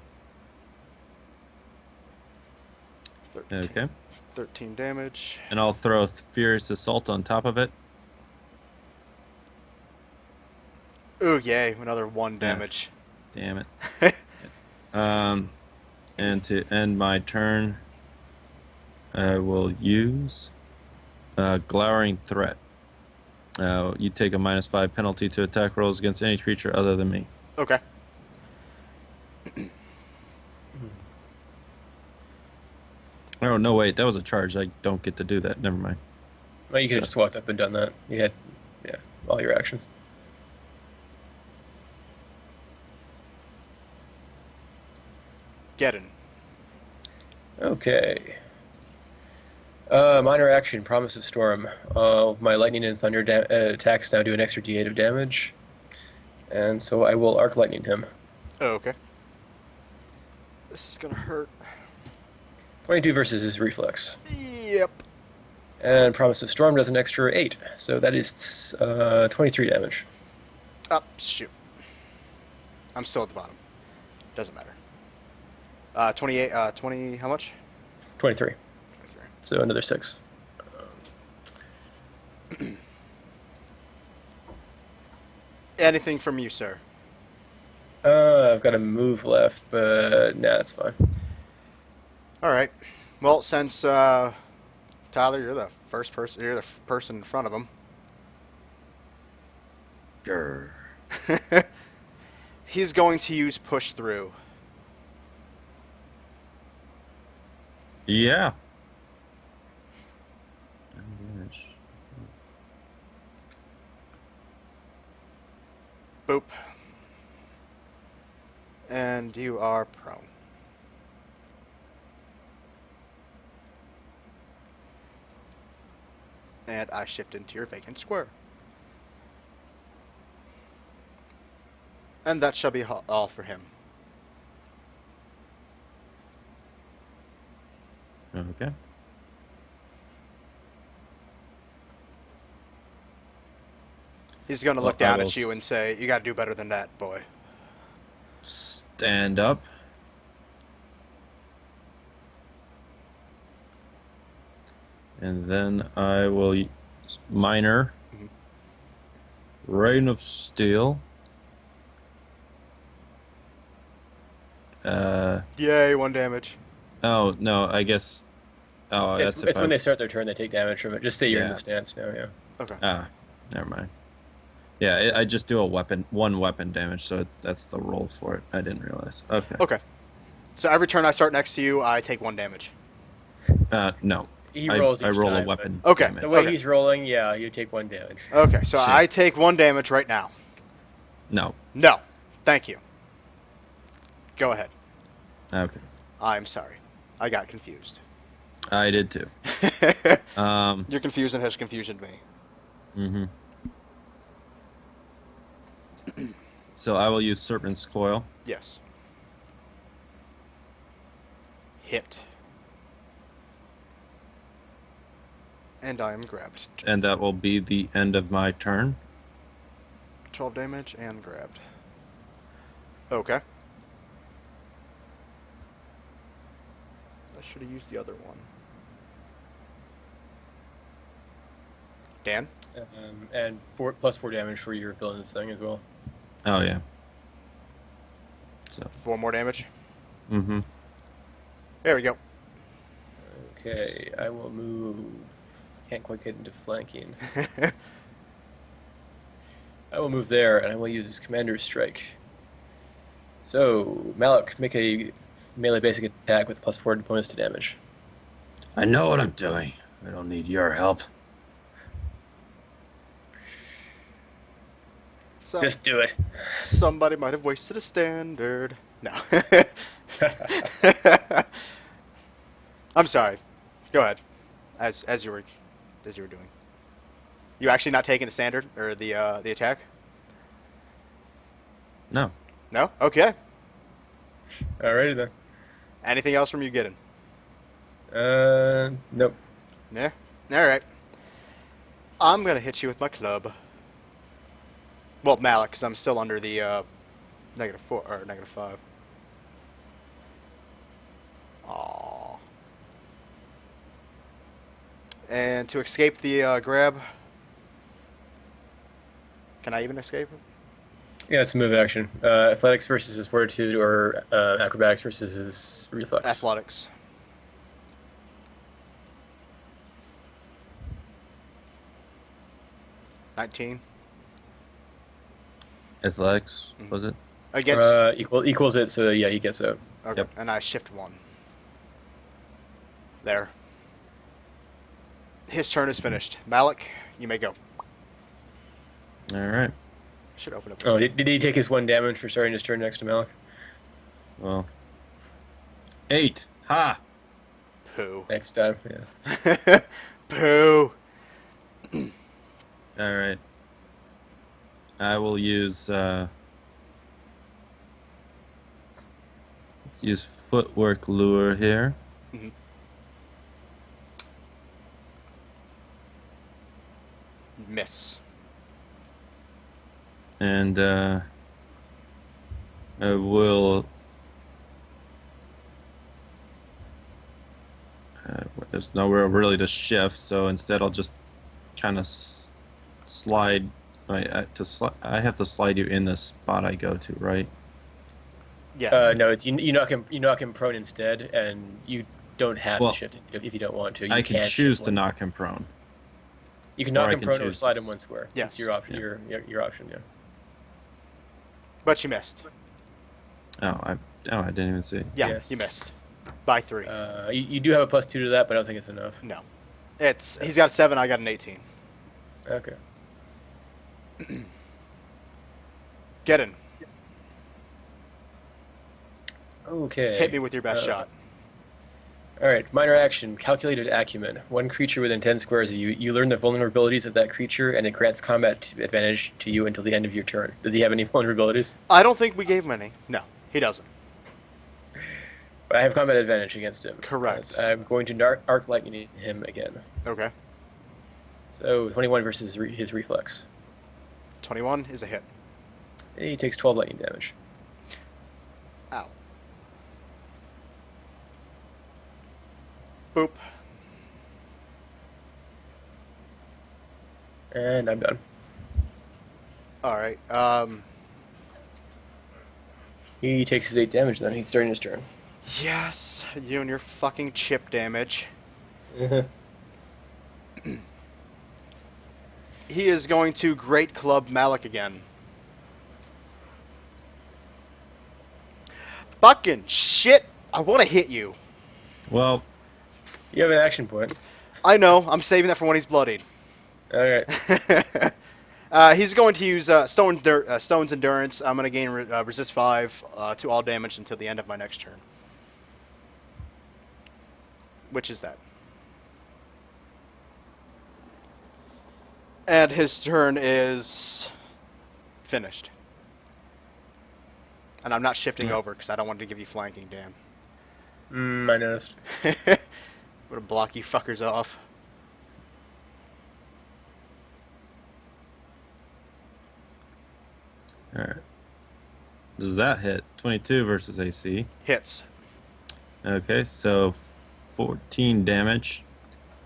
13, okay. 13 damage. And I'll throw Furious Assault on top of it. Ooh, yay! Another 1 damage. Damn it. And to end my turn, I will use Glowering Threat. You take a -5 penalty to attack rolls against any creature other than me. Okay. Oh, no, wait, that was a charge. I don't get to do that. Never mind. Well, you could have just walked up and done that. You had, yeah, all your actions. Get in. Okay. Minor action, Promise of Storm. My lightning and thunder attacks now do an extra d8 of damage. And so I will arc lightning him. Oh, okay. This is gonna hurt. 22 versus his reflex. Yep. And Promise of Storm does an extra 8. So that is 23 damage. Oh, shoot. I'm still at the bottom. Doesn't matter. 28, 20, how much? 23. 23. So another 6. Anything from you, sir? I've got a move left, but nah, that's fine. Alright. Well, since, Tyler, you're the person in front of him. Grr. He's going to use push through. Yeah. Boop. And you are prone. And I shift into your vacant square. And that shall be all for him. Okay. He's going to Well, look down I at you will and say, "You got to do better than that, boy." Stand up. And then I will use Minor. Mhm. Rain of Steel. Yay, 1 damage. Oh, no, I guess... Oh, It's, that's if it's when I... they start their turn, they take damage from it. Just say you're in Yeah. the stance now, yeah. Okay. Ah, never mind. Yeah, I just do one weapon damage, so that's the roll for it. I didn't realize. Okay. Okay. So every turn I start next to you, I take 1 damage. No. He I rolls each roll time, a weapon Okay. damage. The way Okay. he's rolling, yeah, you take 1 damage. Okay, so Shit. I take 1 damage right now. No. No. Thank you. Go ahead. Okay. I'm sorry. I got confused. I did too. Your confusion has confusioned me. Mm-hmm. So I will use Serpent's Coil. Yes. Hit. And I am grabbed. And that will be the end of my turn. 12 damage and grabbed. Okay. I should have used the other one. Dan? And +4 damage for your villain's thing as well. Oh, yeah. 4 more damage. Mm-hmm. There we go. Okay, I will move. Can't quite get into flanking. I will move there, and I will use Commander's Strike. So, Malik, make a melee basic attack with +4 bonus to damage. I know what I'm doing. I don't need your help. So, Just do it. somebody might have wasted a standard. No. I'm sorry. Go ahead. As you were doing. You actually not taking the standard or the attack? No. No? Okay. Alrighty then. Anything else from you getting? Nope. Yeah. All right. I'm gonna hit you with my club. Well, Malik, because I'm still under the -4 or -5. Aww. And to escape the grab, can I even escape it? Yeah, it's a move action. Athletics versus his fortitude, or acrobatics versus his reflex. Athletics. $19 Athletics, was it? against. Equals it, so yeah, he gets out. Okay, Yep. and I shift 1. There. His turn is finished. Malik, you may go. All right. Should open up. Oh, did he take his 1 damage for starting his turn next to Malik? Well. 8. Ha! Poo. Next time, yes. Poo. All right. I will use. Let's use footwork lure here. Mhm. Miss. And I will. There's nowhere really to shift, so instead I'll just kind of slide. I have to slide you in the spot I go to, right? Yeah. No, it's you knock him prone instead, and you don't have Well, to shift it if you don't want to. You I can shift choose to one. knock him prone. You can knock or I him can prone or choose slide to him 1 square. Yes. It's your option. Yeah. Your option. Yeah. But you missed. I didn't even see. Yeah, Yes. you missed. By 3. You do have a +2 to that, but I don't think it's enough. No. He's got 7, I got an 18. Okay. Get in. Okay. Hit me with your best shot. All right. Minor action. Calculated acumen. 1 creature within 10 squares of you. You learn the vulnerabilities of that creature, and it grants combat advantage to you until the end of your turn. Does he have any vulnerabilities? I don't think we gave him any. No, he doesn't. But I have combat advantage against him. Correct. I'm going to arc lightning him again. Okay. So 21 versus his reflex. 21 is a hit. He takes 12 lightning damage. Ow. Boop. And I'm done. All right. He takes his 8 damage then. He's starting his turn. Yes, you and your fucking chip damage. He is going to Great Club Malik again. Fucking shit! I want to hit you. Well, You have an action point. I know. I'm saving that for when he's bloodied. All right. He's going to use Stone's Endurance. I'm going to gain resist 5 to all damage until the end of my next turn. Which is that. And his turn is finished. And I'm not shifting over because I don't want to give you flanking, Dan. I noticed. I'm going to block you fuckers off. all right. Does that hit? 22 versus AC. Hits. Okay, so 14 damage,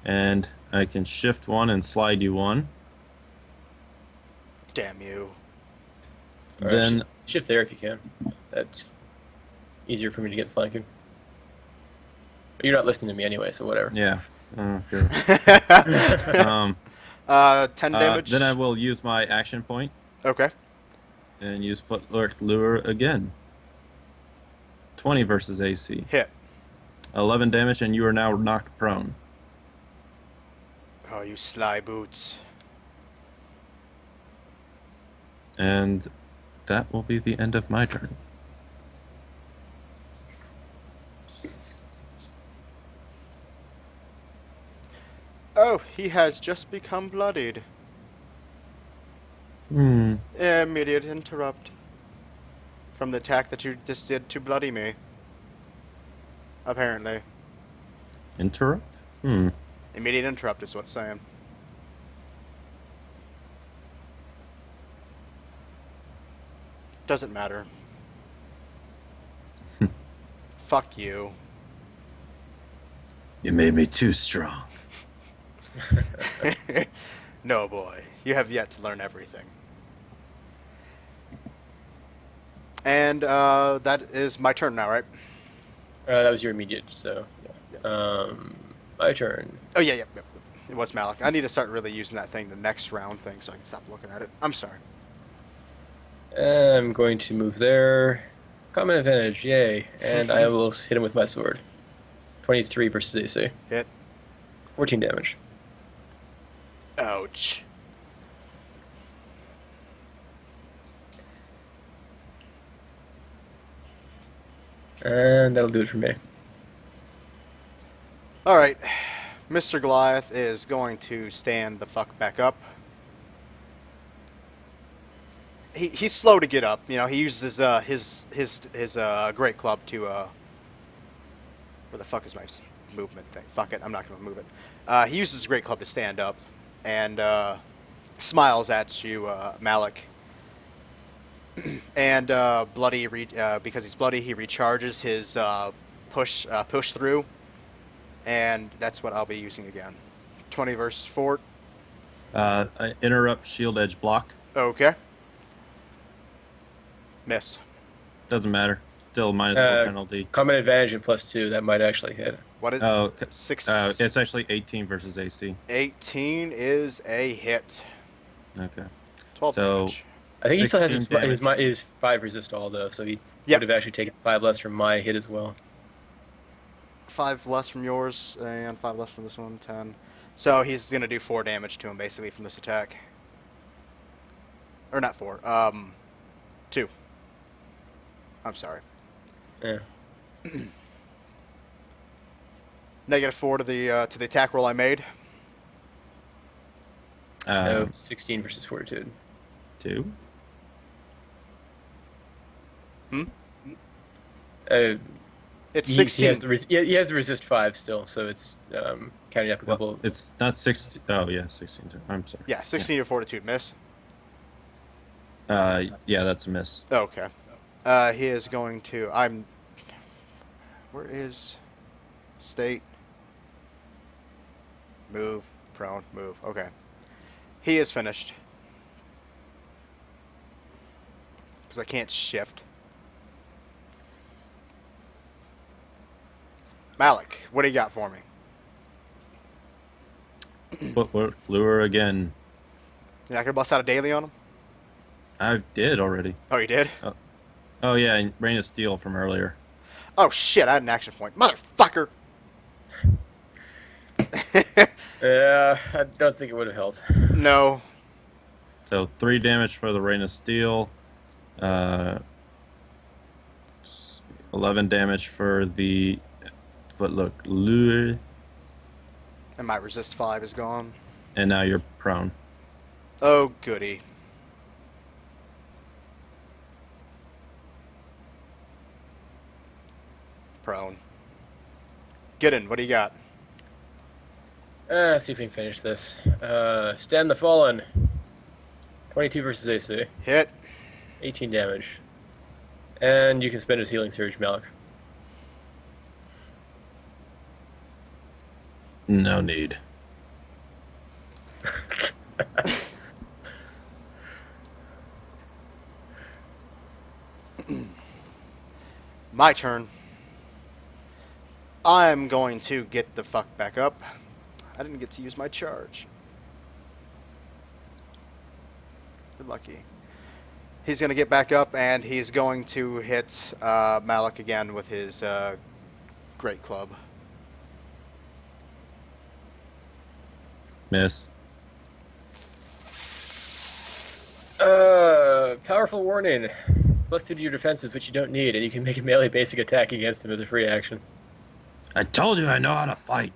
and I can shift 1 and slide you 1. Damn you. All right, Then shift there if you can. That's easier for me to get flanking. But you're not listening to me anyway, so whatever. Yeah. Sure. 10 damage. Then I will use my action point Okay. and use Footlock Lure again. 20 versus AC. Hit. 11 damage, and you are now knocked prone. Oh, you sly boots. And that will be the end of my turn. Oh, he has just become bloodied. Immediate interrupt from the attack that you just did to bloody me. Apparently. Interrupt? Immediate interrupt is what's saying. Doesn't matter. Fuck you. You made me too strong. No, boy. You have yet to learn everything. And that is my turn now, right? That was your immediate, so yeah. My turn. Oh, yeah. It was Malik. I need to start really using that thing, the next round thing, so I can stop looking at it. I'm sorry. I'm going to move there. Common advantage, yay. And I will hit him with my sword. 23 versus AC. Hit. 14 damage. Ouch. And that'll do it for me. Alright. Mr. Goliath is going to stand the fuck back up. He's slow to get up. You know, he uses his great club to where the fuck is my movement thing? Fuck it, I'm not gonna move it. He uses his great club to stand up, and smiles at you, Malik. And bloody, because he's bloody, he recharges his push through, and that's what I'll be using again. 20 versus fort. I interrupt shield edge block. Okay. Miss. Doesn't matter. Still -4 penalty. Common advantage and +2, that might actually hit. What is Oh, six? it's actually 18 versus AC. 18 is a hit. Okay. 12 So- damage. I think he still has 16 his 5 resist all, though, so he Yep. would have actually taken 5 less from my hit as well. 5 less from yours, and 5 less from this one, 10. So he's going to do 4 damage to him, basically, from this attack. Or not 4, 2. I'm sorry. Yeah. -4 to the attack roll I made. So 16 versus Fortitude. 2. It's He 16. has he has the resist 5 still, so it's counting up a couple. Well, it's not 16. Oh, yeah, 16. I'm sorry. Yeah, 16 to fortitude, miss. Yeah, that's a miss. Okay. He is going to. Where is state? Move, prone, move. Okay. He is finished. Because I can't shift. Malik, what do you got for me? Footwork lure again. Yeah, I can bust out a daily on him? I did already. Oh, you did? Oh, yeah, and Rain of Steel from earlier. Oh, shit, I had an action point. Motherfucker! Yeah, I don't think it would have helped. No. So 3 damage for the Rain of Steel. 11 damage for the Footlock Lure. And my resist 5 is gone. And now you're prone. Oh, goody. Prone. Gideon, what do you got? Let's see if we can finish this. Stand the Fallen. 22 versus AC. Hit. 18 damage. And you can spend his healing surge, Malik. No need. My turn. I'm going to get the fuck back up. I didn't get to use my charge. You're lucky. He's going to get back up, and he's going to hit Malik again with his great club. Miss. Powerful warning. +2 to your defenses, which you don't need, and you can make a melee basic attack against him as a free action. I told you I know how to fight.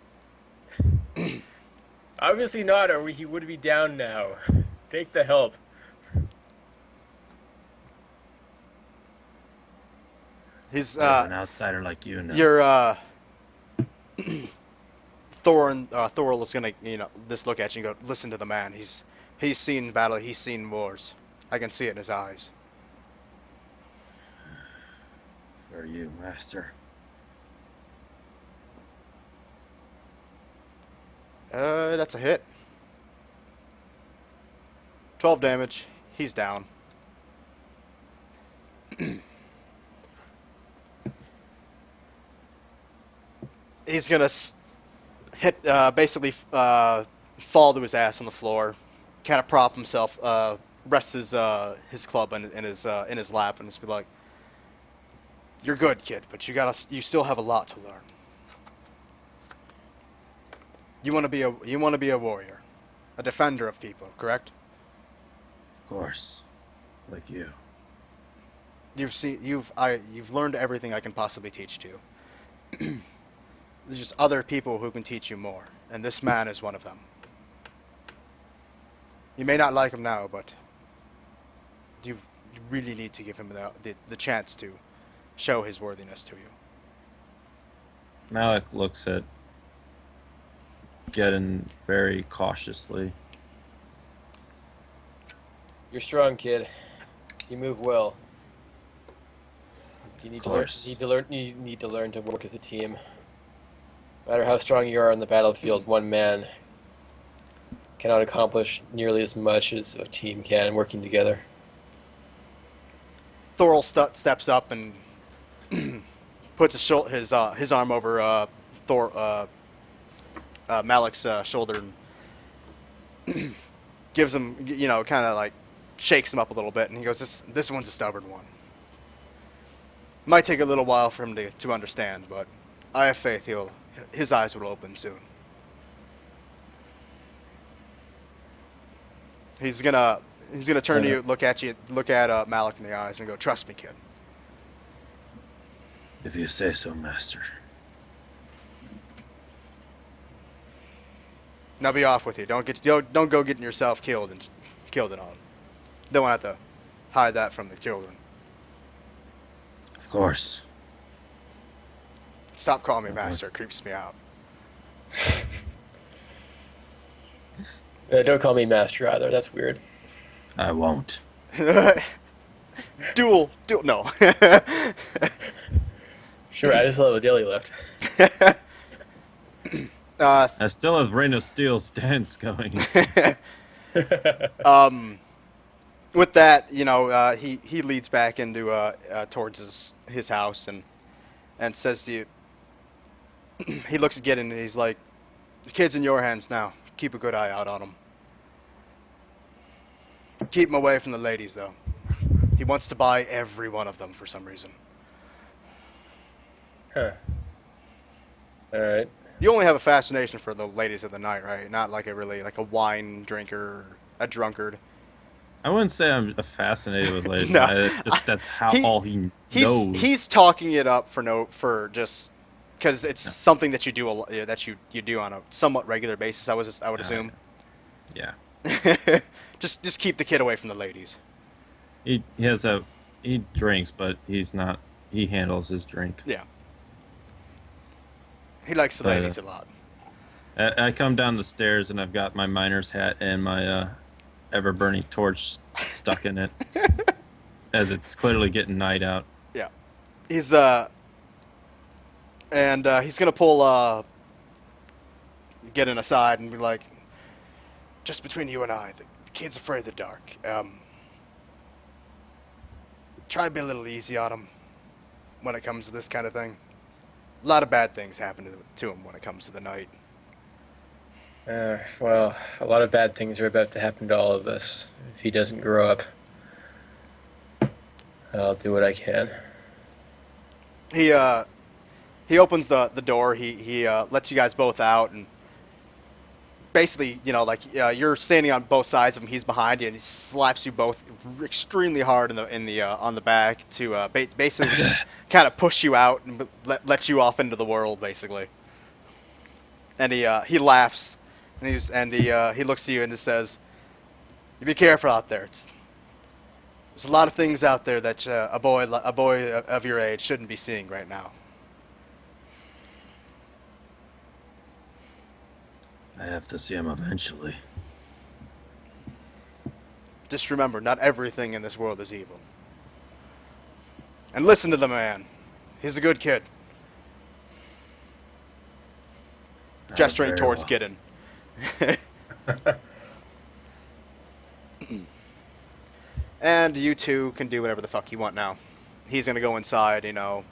Obviously not, or he would be down now. Take the help. He's There's an outsider like you now. your Thorl is gonna just look at you and go, listen to the man. He's seen battle. He's seen wars. I can see it in his eyes. For you, master. That's a hit. 12 damage. He's down. He's gonna hit, basically fall to his ass on the floor, kind of prop himself, rest his club in his lap, and just be like, "You're good, kid, but you still have a lot to learn. You want to be a warrior, a defender of people, correct? Of course. Like you. You've learned everything I can possibly teach you. There's just other people who can teach you more, and this man is one of them. You may not like him now, but you really need to give him the chance to show his worthiness to you." Malik looks at Geddon very cautiously. You're strong, kid. You move well. You need to learn. You need to learn to work as a team. No matter how strong you are on the battlefield, one man cannot accomplish nearly as much as a team can working together. Thorl steps up and puts his arm over Malik's shoulder and gives him, kind of like shakes him up a little bit, and he goes, "This one's a stubborn one. Might take a little while for him to understand, but I have faith his eyes will open soon." He's gonna turn to you, look at Malik in the eyes, and go, "Trust me, kid." If you say so, master. Now be off with you. Don't go getting yourself killed and all. Don't want to have to hide that from the children. Of course. Stop calling me master. It creeps me out. Don't call me master either. That's weird. I won't. Duel. No. Sure, I just love a daily left. I still have Reign of Steel stance going. With that, he leads back into towards his house and says to you. He looks at Gideon and he's like, "The kid's in your hands now. Keep a good eye out on him. Keep him away from the ladies, though. He wants to buy every one of them for some reason." Huh. All right. You only have a fascination for the ladies of the night, right? Not like a wine drinker, a drunkard. I wouldn't say I'm fascinated with ladies. No. That's all he He's knows. he's talking it up for just because it's something that you do you do on a somewhat regular basis. I would assume. Yeah. just keep the kid away from the ladies. He drinks, but he handles his drink. Yeah. He likes the ladies a lot. I come down the stairs and I've got my miner's hat and my ever-burning torch stuck in it, as it's clearly getting night out. Yeah. He's gonna pull Gideon aside and be like, "Just between you and I, the kid's afraid of the dark. Try and be a little easy on him. when it comes to this kind of thing. A lot of bad things happen to him when it comes to the night. Well, a lot of bad things are about to happen to all of us if he doesn't grow up. I'll do what I can. He opens the door. He lets you guys both out, and basically, you know, like you're standing on both sides of him. He's behind you, and he slaps you both extremely hard in the on the back to basically kind of push you out and let you off into the world, basically. And he laughs, and he looks at you and just says, "You be careful out there. There's a lot of things out there that a boy of your age shouldn't be seeing right now." I have to see him eventually. Just remember, not everything in this world is evil. And listen to the man. He's a good kid. Gesturing very towards well. Gideon. And you two can do whatever the fuck you want now. He's gonna go inside, you know.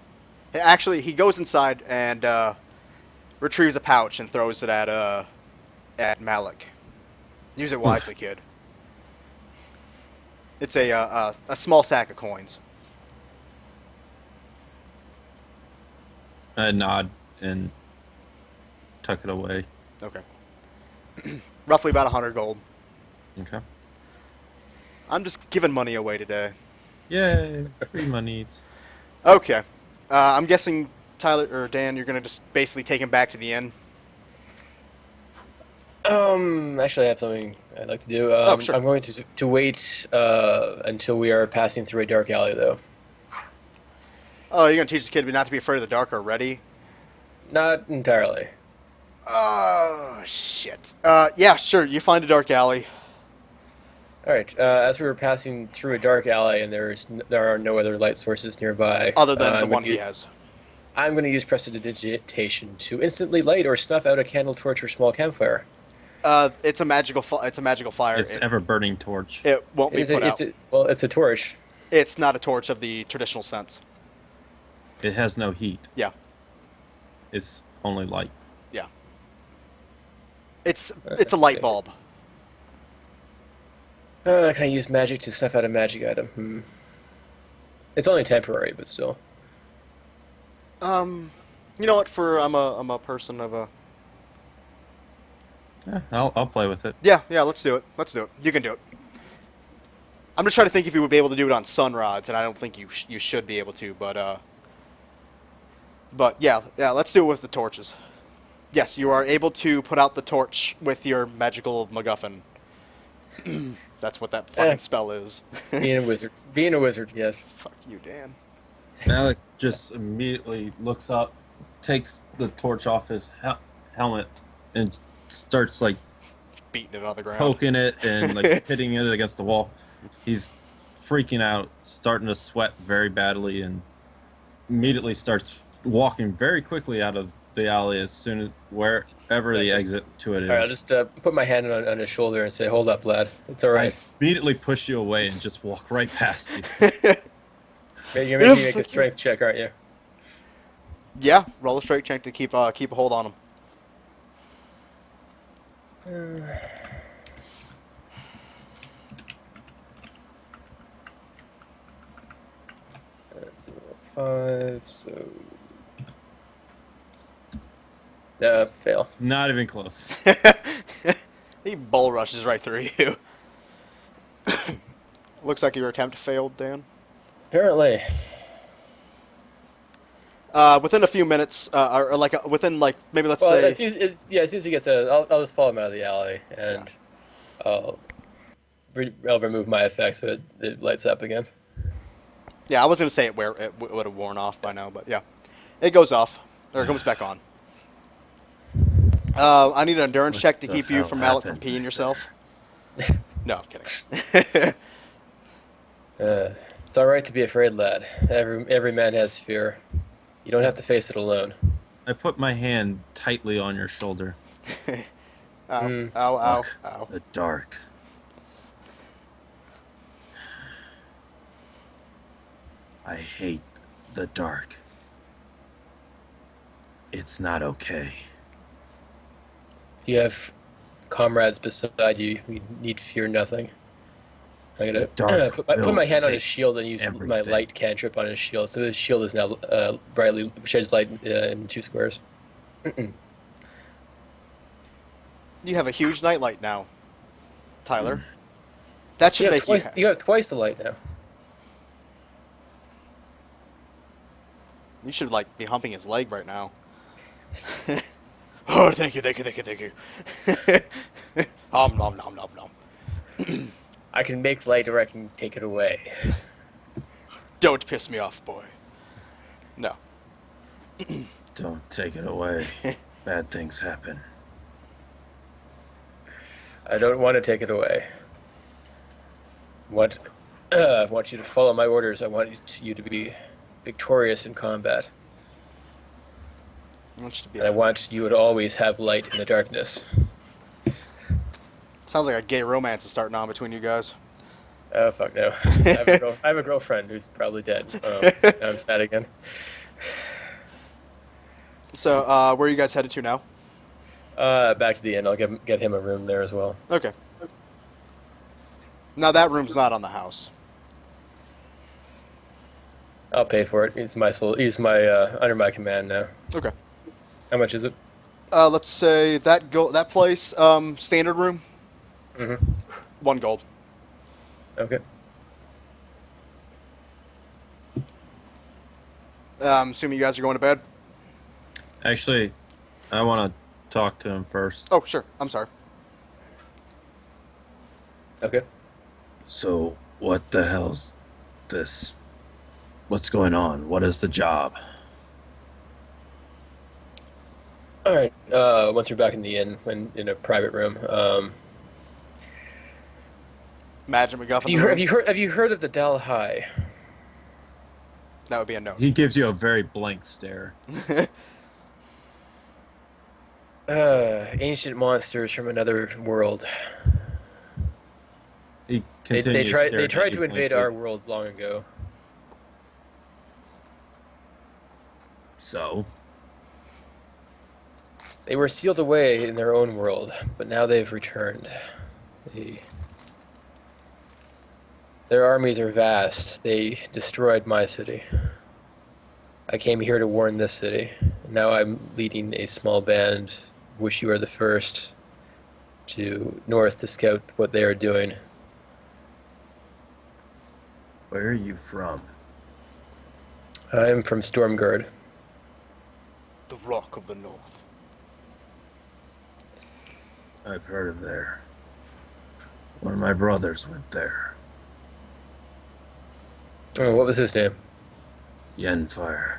Actually, he goes inside and retrieves a pouch and throws it at Malik. Use it wisely, kid. It's a small sack of coins. I nod and tuck it away. Okay. Roughly about 100 gold. Okay. I'm just giving money away today. Yay! Free monies. Okay. I'm guessing Tyler or Dan, you're gonna just basically take him back to the inn. Actually, I have something I'd like to do. Sure. I'm going to wait until we are passing through a dark alley, though. Oh, you're gonna teach the kid not to be afraid of the dark already? Not entirely. Oh, shit. Yeah, sure. You find a dark alley. All right. As we were passing through a dark alley, and there are no other light sources nearby, Other than the I'm one gonna he u- has. I'm going to use prestidigitation to instantly light or snuff out a candle, torch, or small campfire. It's a magical fire. It's ever burning torch. It won't be put out. It's a torch. It's not a torch of the traditional sense. It has no heat. Yeah. It's only light. Yeah. It's a light bulb. Can I use magic to snuff out a magic item? It's only temporary, but still. You know what? I'm a person of a. Yeah, I'll play with it. Yeah, let's do it. You can do it. I'm just trying to think if you would be able to do it on sun rods, and I don't think you should be able to, but yeah, let's do it with the torches. Yes, you are able to put out the torch with your magical MacGuffin. That's what that fucking spell is. Being a wizard, yes. Fuck you, Dan. Malik just immediately looks up, takes the torch off his helmet, and starts like Beating it on the ground. poking it and like hitting it against the wall. He's freaking out, starting to sweat very badly, and immediately starts walking very quickly out of the alley as soon as wherever the exit to it is. All right, I'll just put my hand on his shoulder and say, "Hold up, lad. It's all right." I immediately push you away and just walk right past you. You're making me make a strength check, aren't you? Yeah, roll a straight check to keep a hold on him. That's 5, so... fail. Not even close. He bull rushes right through you. Looks like your attempt failed, Dan. Apparently. Within a few minutes, or like within like maybe let's Well, say. as soon as he gets out, I'll just follow him out of the alley, and I'll remove my effect so it lights up again. Yeah, I was gonna say it would have worn off by now, but yeah, it goes off or it comes back on. I need an endurance What check to the keep you hell from Malik from happened peeing yourself. No, I'm kidding. It's all right to be afraid, lad. Every man has fear. You don't have to face it alone. I put my hand tightly on your shoulder. Ow, ow, Look, ow. the dark. I hate the dark. It's not okay. You have comrades beside you. You need fear nothing. I'm gonna The dark put my will hand on his take shield and use my everything. light cantrip on his shield. So his shield is now brightly sheds light in 2 squares. You have a huge nightlight now, Tyler. That should You have make twice. You have twice the light now. You should like be humping his leg right now. Oh, thank you, thank you, thank you, thank you. Nom nom nom nom nom. I can make light or I can take it away. Don't piss me off, boy. No. Don't take it away. Bad things happen. I don't want to take it away. I want you to follow my orders. I want you to be victorious in combat. I want you to be. And I want you to always have light in the darkness. Sounds like a gay romance is starting on between you guys. Oh, fuck no. I have a girlfriend who's probably dead. Now I'm sad again. So, where are you guys headed to now? Back to the inn. I'll get him a room there as well. Okay. Now that room's not on the house. I'll pay for it. He's my under my command now. Okay. How much is it? Let's say that place, standard room, Mm-hmm. 1 gold. Okay. I'm assuming you guys are going to bed. Actually, I want to talk to him first. Oh, sure. I'm sorry. Okay. So, what the hell's this? What's going on? What is the job? All right. Once you're back in the inn, in a private room, Imagine McGuffin. have you heard of the Dal High? That would be a no. He gives you a very blank stare. Ancient monsters from another world. He They continues tried staring they tried at you to invade blankly. our world long ago. So, They were sealed away in their own world, but now they've returned. Their armies are vast. They destroyed my city. I came here to warn this city. Now I'm leading a small band, which you are the first, to north to scout what they are doing. where are you from? I'm from Stormguard. The Rock of the North. I've heard of there. One of my brothers went there. Oh, what was his name? Yenfire.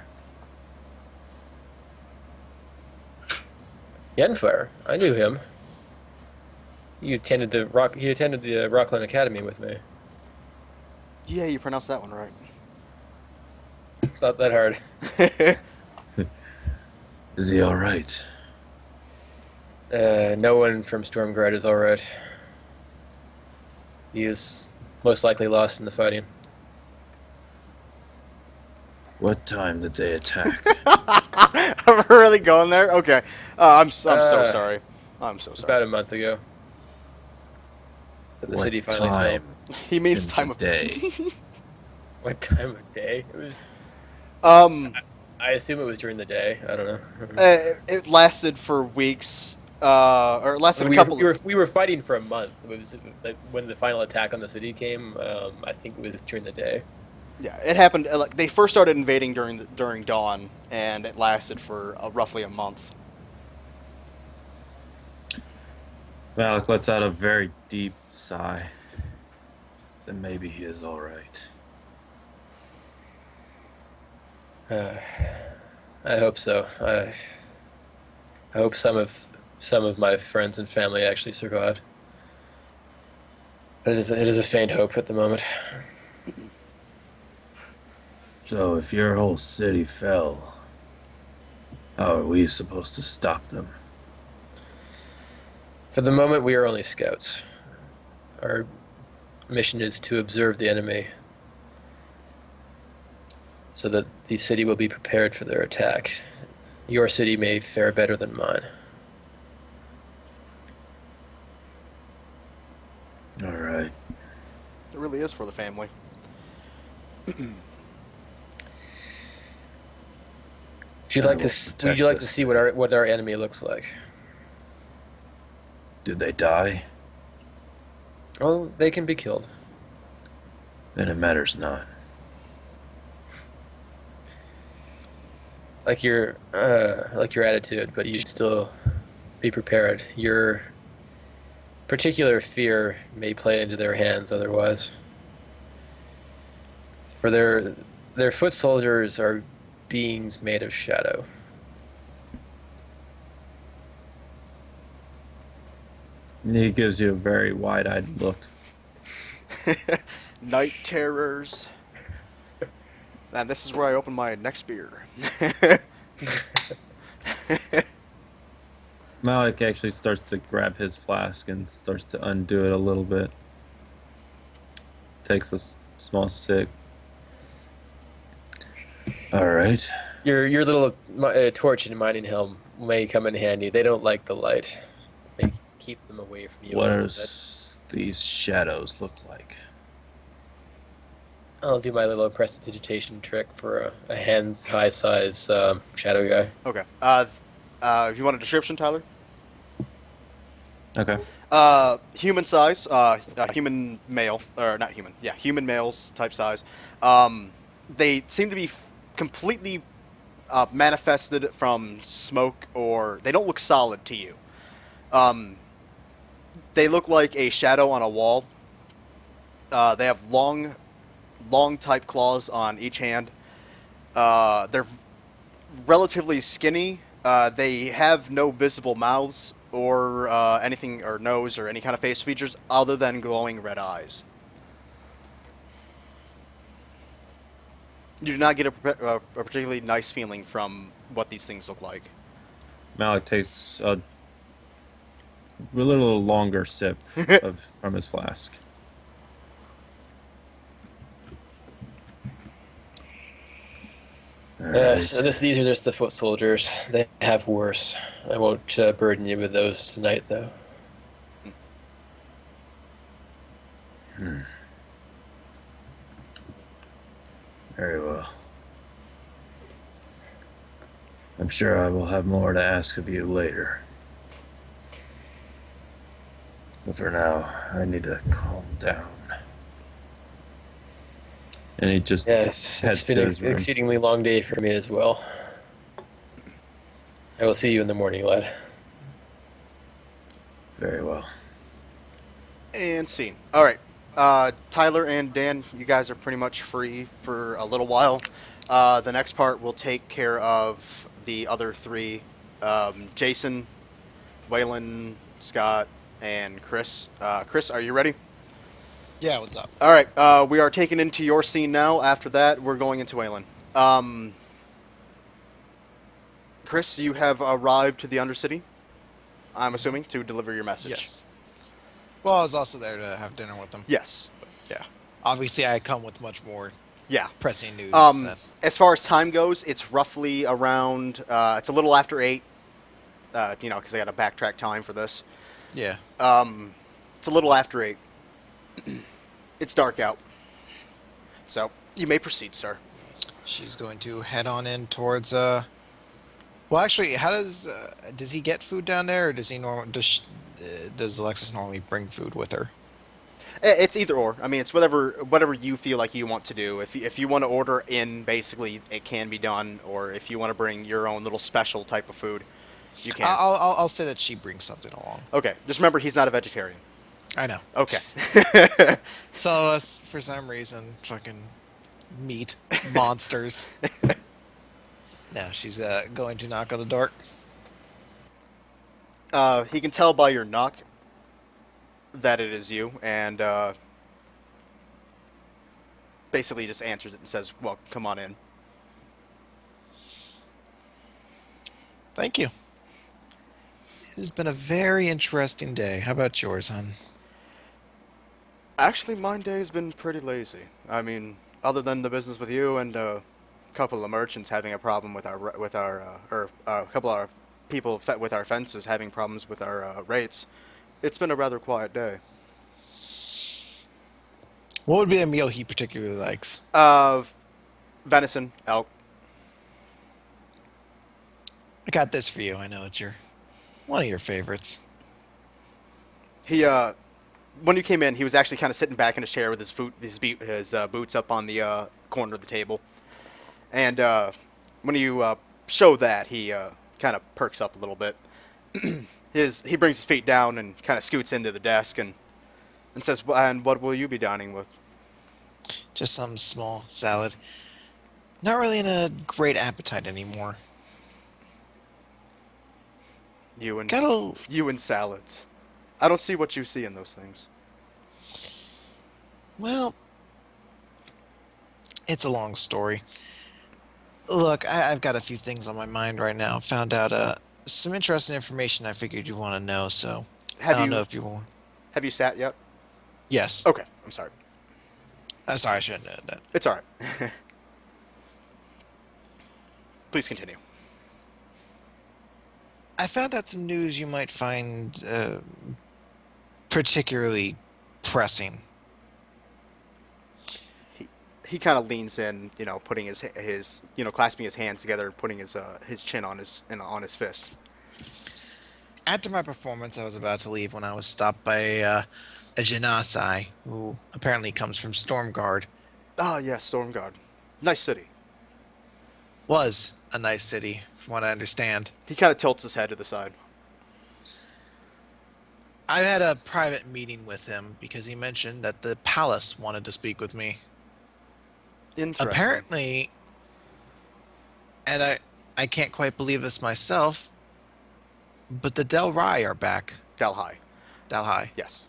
Yenfire. I knew him. He attended the Rockland Academy with me. Yeah, you pronounced that one right. It's not that hard. Is he alright? No one from Stormguard is alright. He is most likely lost in the fighting. What time did they attack? I'm really going there? Okay. I'm so sorry. I'm so About sorry. a month ago. That the What city finally time He means in time the of day? fell. What time of day? It was. I assume it was during the day. I don't know. It lasted for weeks, or it lasted a we, couple. we were fighting for a month. It was like when the final attack on the city came. I think it was during the day. Yeah, it happened. Like they first started invading during dawn, and it lasted for roughly a month. Malik lets out a very deep sigh. Then maybe he is alright. I hope so. I hope some of my friends and family actually survived. But it is a faint hope at the moment. So, if your whole city fell, how are we supposed to stop them? For the moment, we are only scouts. Our mission is to observe the enemy. so that the city will be prepared for their attack. Your city may fare better than mine. All right. It really is for the family. Would you I like will to? Would protect you like to this see what our enemy looks like? Did they die? Oh, they can be killed. Then it matters not. Like your attitude, but you should still be prepared. Your particular fear may play into their hands otherwise. For their foot soldiers are beings made of shadow. And he gives you a very wide-eyed look. Night terrors. And this is where I open my next beer. Malik actually starts to grab his flask and starts to undo it a little bit. Takes a small sip. All right. Your little torch and mining helm may come in handy. They don't like the light. They keep them away from you. What a little does these shadows look like? bit. I'll do my little prestidigitation trick for a hand-high size shadow guy. Okay. You want a description, Tyler? Okay. Human size, human male, or not human, yeah, human males type size. They seem to be completely manifested from smoke, or they don't look solid to you. They look like a shadow on a wall. They have long type claws on each hand. They're relatively skinny. They have no visible mouths or anything, or nose, or any kind of face features other than glowing red eyes. You do not get a particularly nice feeling from what these things look like. Malik takes a little longer sip from his flask. All Yes, right. these are just the foot soldiers. They have worse. I won't burden you with those tonight, though. Very well. I'm sure I will have more to ask of you later. But for now, I need to calm down. And he just Yes, heads it's been to an his room. exceedingly long day for me as well. I will see you in the morning, lad. Very well. And scene. All right. Tyler and Dan, you guys are pretty much free for a little while. The next part will take care of the other three. Jason, Waylon, Scott, and Chris. Chris, are you ready? Yeah, what's up? All right. We are taken into your scene now. After that, we're going into Waylon. Chris, you have arrived to the Undercity, I'm assuming, to deliver your message. Yes. Well, I was also there to have dinner with them. Yes. Yeah. Obviously, I come with much more Yeah. pressing news. Than, As far as time goes, it's roughly around. It's a little after 8. Because I got to backtrack time for this. yeah. It's a little after 8. It's dark out. So you may proceed, sir. She's going to head on in towards. Well, actually, how does he get food down there, or does does Alexis normally bring food with her? It's either or. I mean, it's whatever you feel like you want to do. If you want to order in, basically, it can be done. Or if you want to bring your own little special type of food, you can. I'll say that she brings something along. Okay. Just remember, he's not a vegetarian. I know. Okay. Some of us, for some reason, fucking meat monsters. Now she's going to knock on the door. He can tell by your knock that it is you, and basically just answers it and says, "Well, come on in." Thank you. It has been a very interesting day. How about yours, hon? Actually, my day has been pretty lazy. I mean, other than the business with you and couple of merchants having a problem with our or a couple of people with our fences having problems with our rates. It's been a rather quiet day. What would be a meal he particularly likes? Venison, elk. I got this for you. I know it's one of your favorites. He when you came in, he was actually kind of sitting back in his chair with his boots up on the corner of the table. And when you show that, he kind of perks up a little bit. He brings his feet down and kind of scoots into the desk and says, "And what will you be dining with?" Just some small salad. Not really in a great appetite anymore. You and Gotta- you and salads. I don't see what you see in those things. Well, it's a long story. Look, I've got a few things on my mind right now. Found out some interesting information I figured you'd want to know, so I don't know if you want. Have you sat yet? Yes. Okay, I'm sorry. Sorry, I shouldn't have done that. It's all right. Please continue. I found out some news you might find particularly pressing. He kind of leans in, putting his clasping his hands together, putting his chin on his fist. After my performance, I was about to leave when I was stopped by a Genasi who apparently comes from Stormguard. Ah, yes, Stormguard. Nice city. Was a nice city, from what I understand. He kind of tilts his head to the side. I had a private meeting with him because he mentioned that the palace wanted to speak with me. Interesting. Apparently, and I can't quite believe this myself, but the Del Rye are back. Delhi. Dalhai. Yes.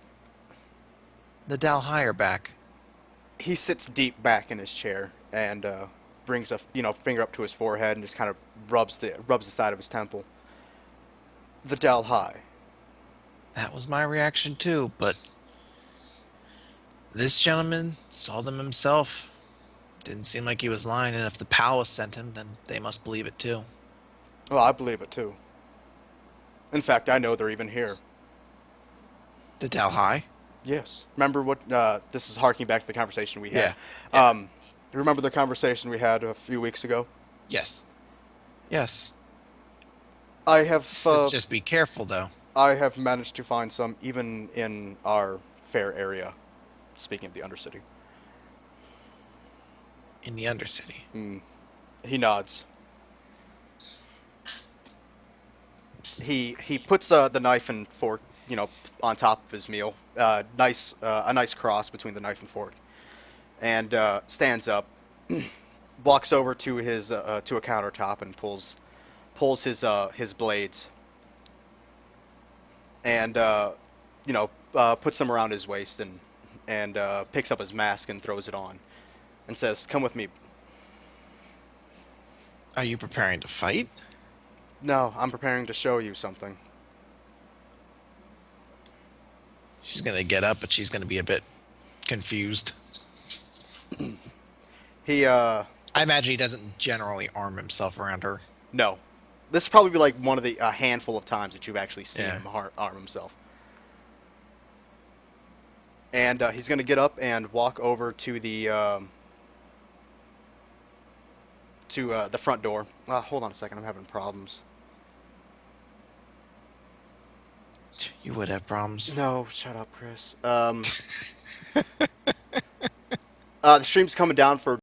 The Dalhai are back. He sits deep back in his chair and brings a finger up to his forehead and just kind of rubs the side of his temple. The Delhi. That was my reaction too, but this gentleman saw them himself. Didn't seem like he was lying, and if the palace sent him, then they must believe it too. Well, I believe it too. In fact, I know they're even here. The Dalhai? Yes. Remember what? This is harking back to the conversation we had. Yeah. Remember the conversation we had a few weeks ago? Yes. Yes. I have. So just be careful, though. I have managed to find some even in our fair area. Speaking of the Undercity. In the Undercity. He nods. He puts the knife and fork, on top of his meal. A nice cross between the knife and fork, and stands up, walks over to his to a countertop and pulls his blades, and puts them around his waist and picks up his mask and throws it on, and says, "Come with me." Are you preparing to fight? No, I'm preparing to show you something. She's going to get up, but she's going to be a bit confused. I imagine he doesn't generally arm himself around her. No. This is probably like one of a handful of times that you've actually seen him arm himself. And he's going to get up and walk over to the front door. Hold on a second, I'm having problems. You would have problems. No, shut up, Chris. The stream's coming down for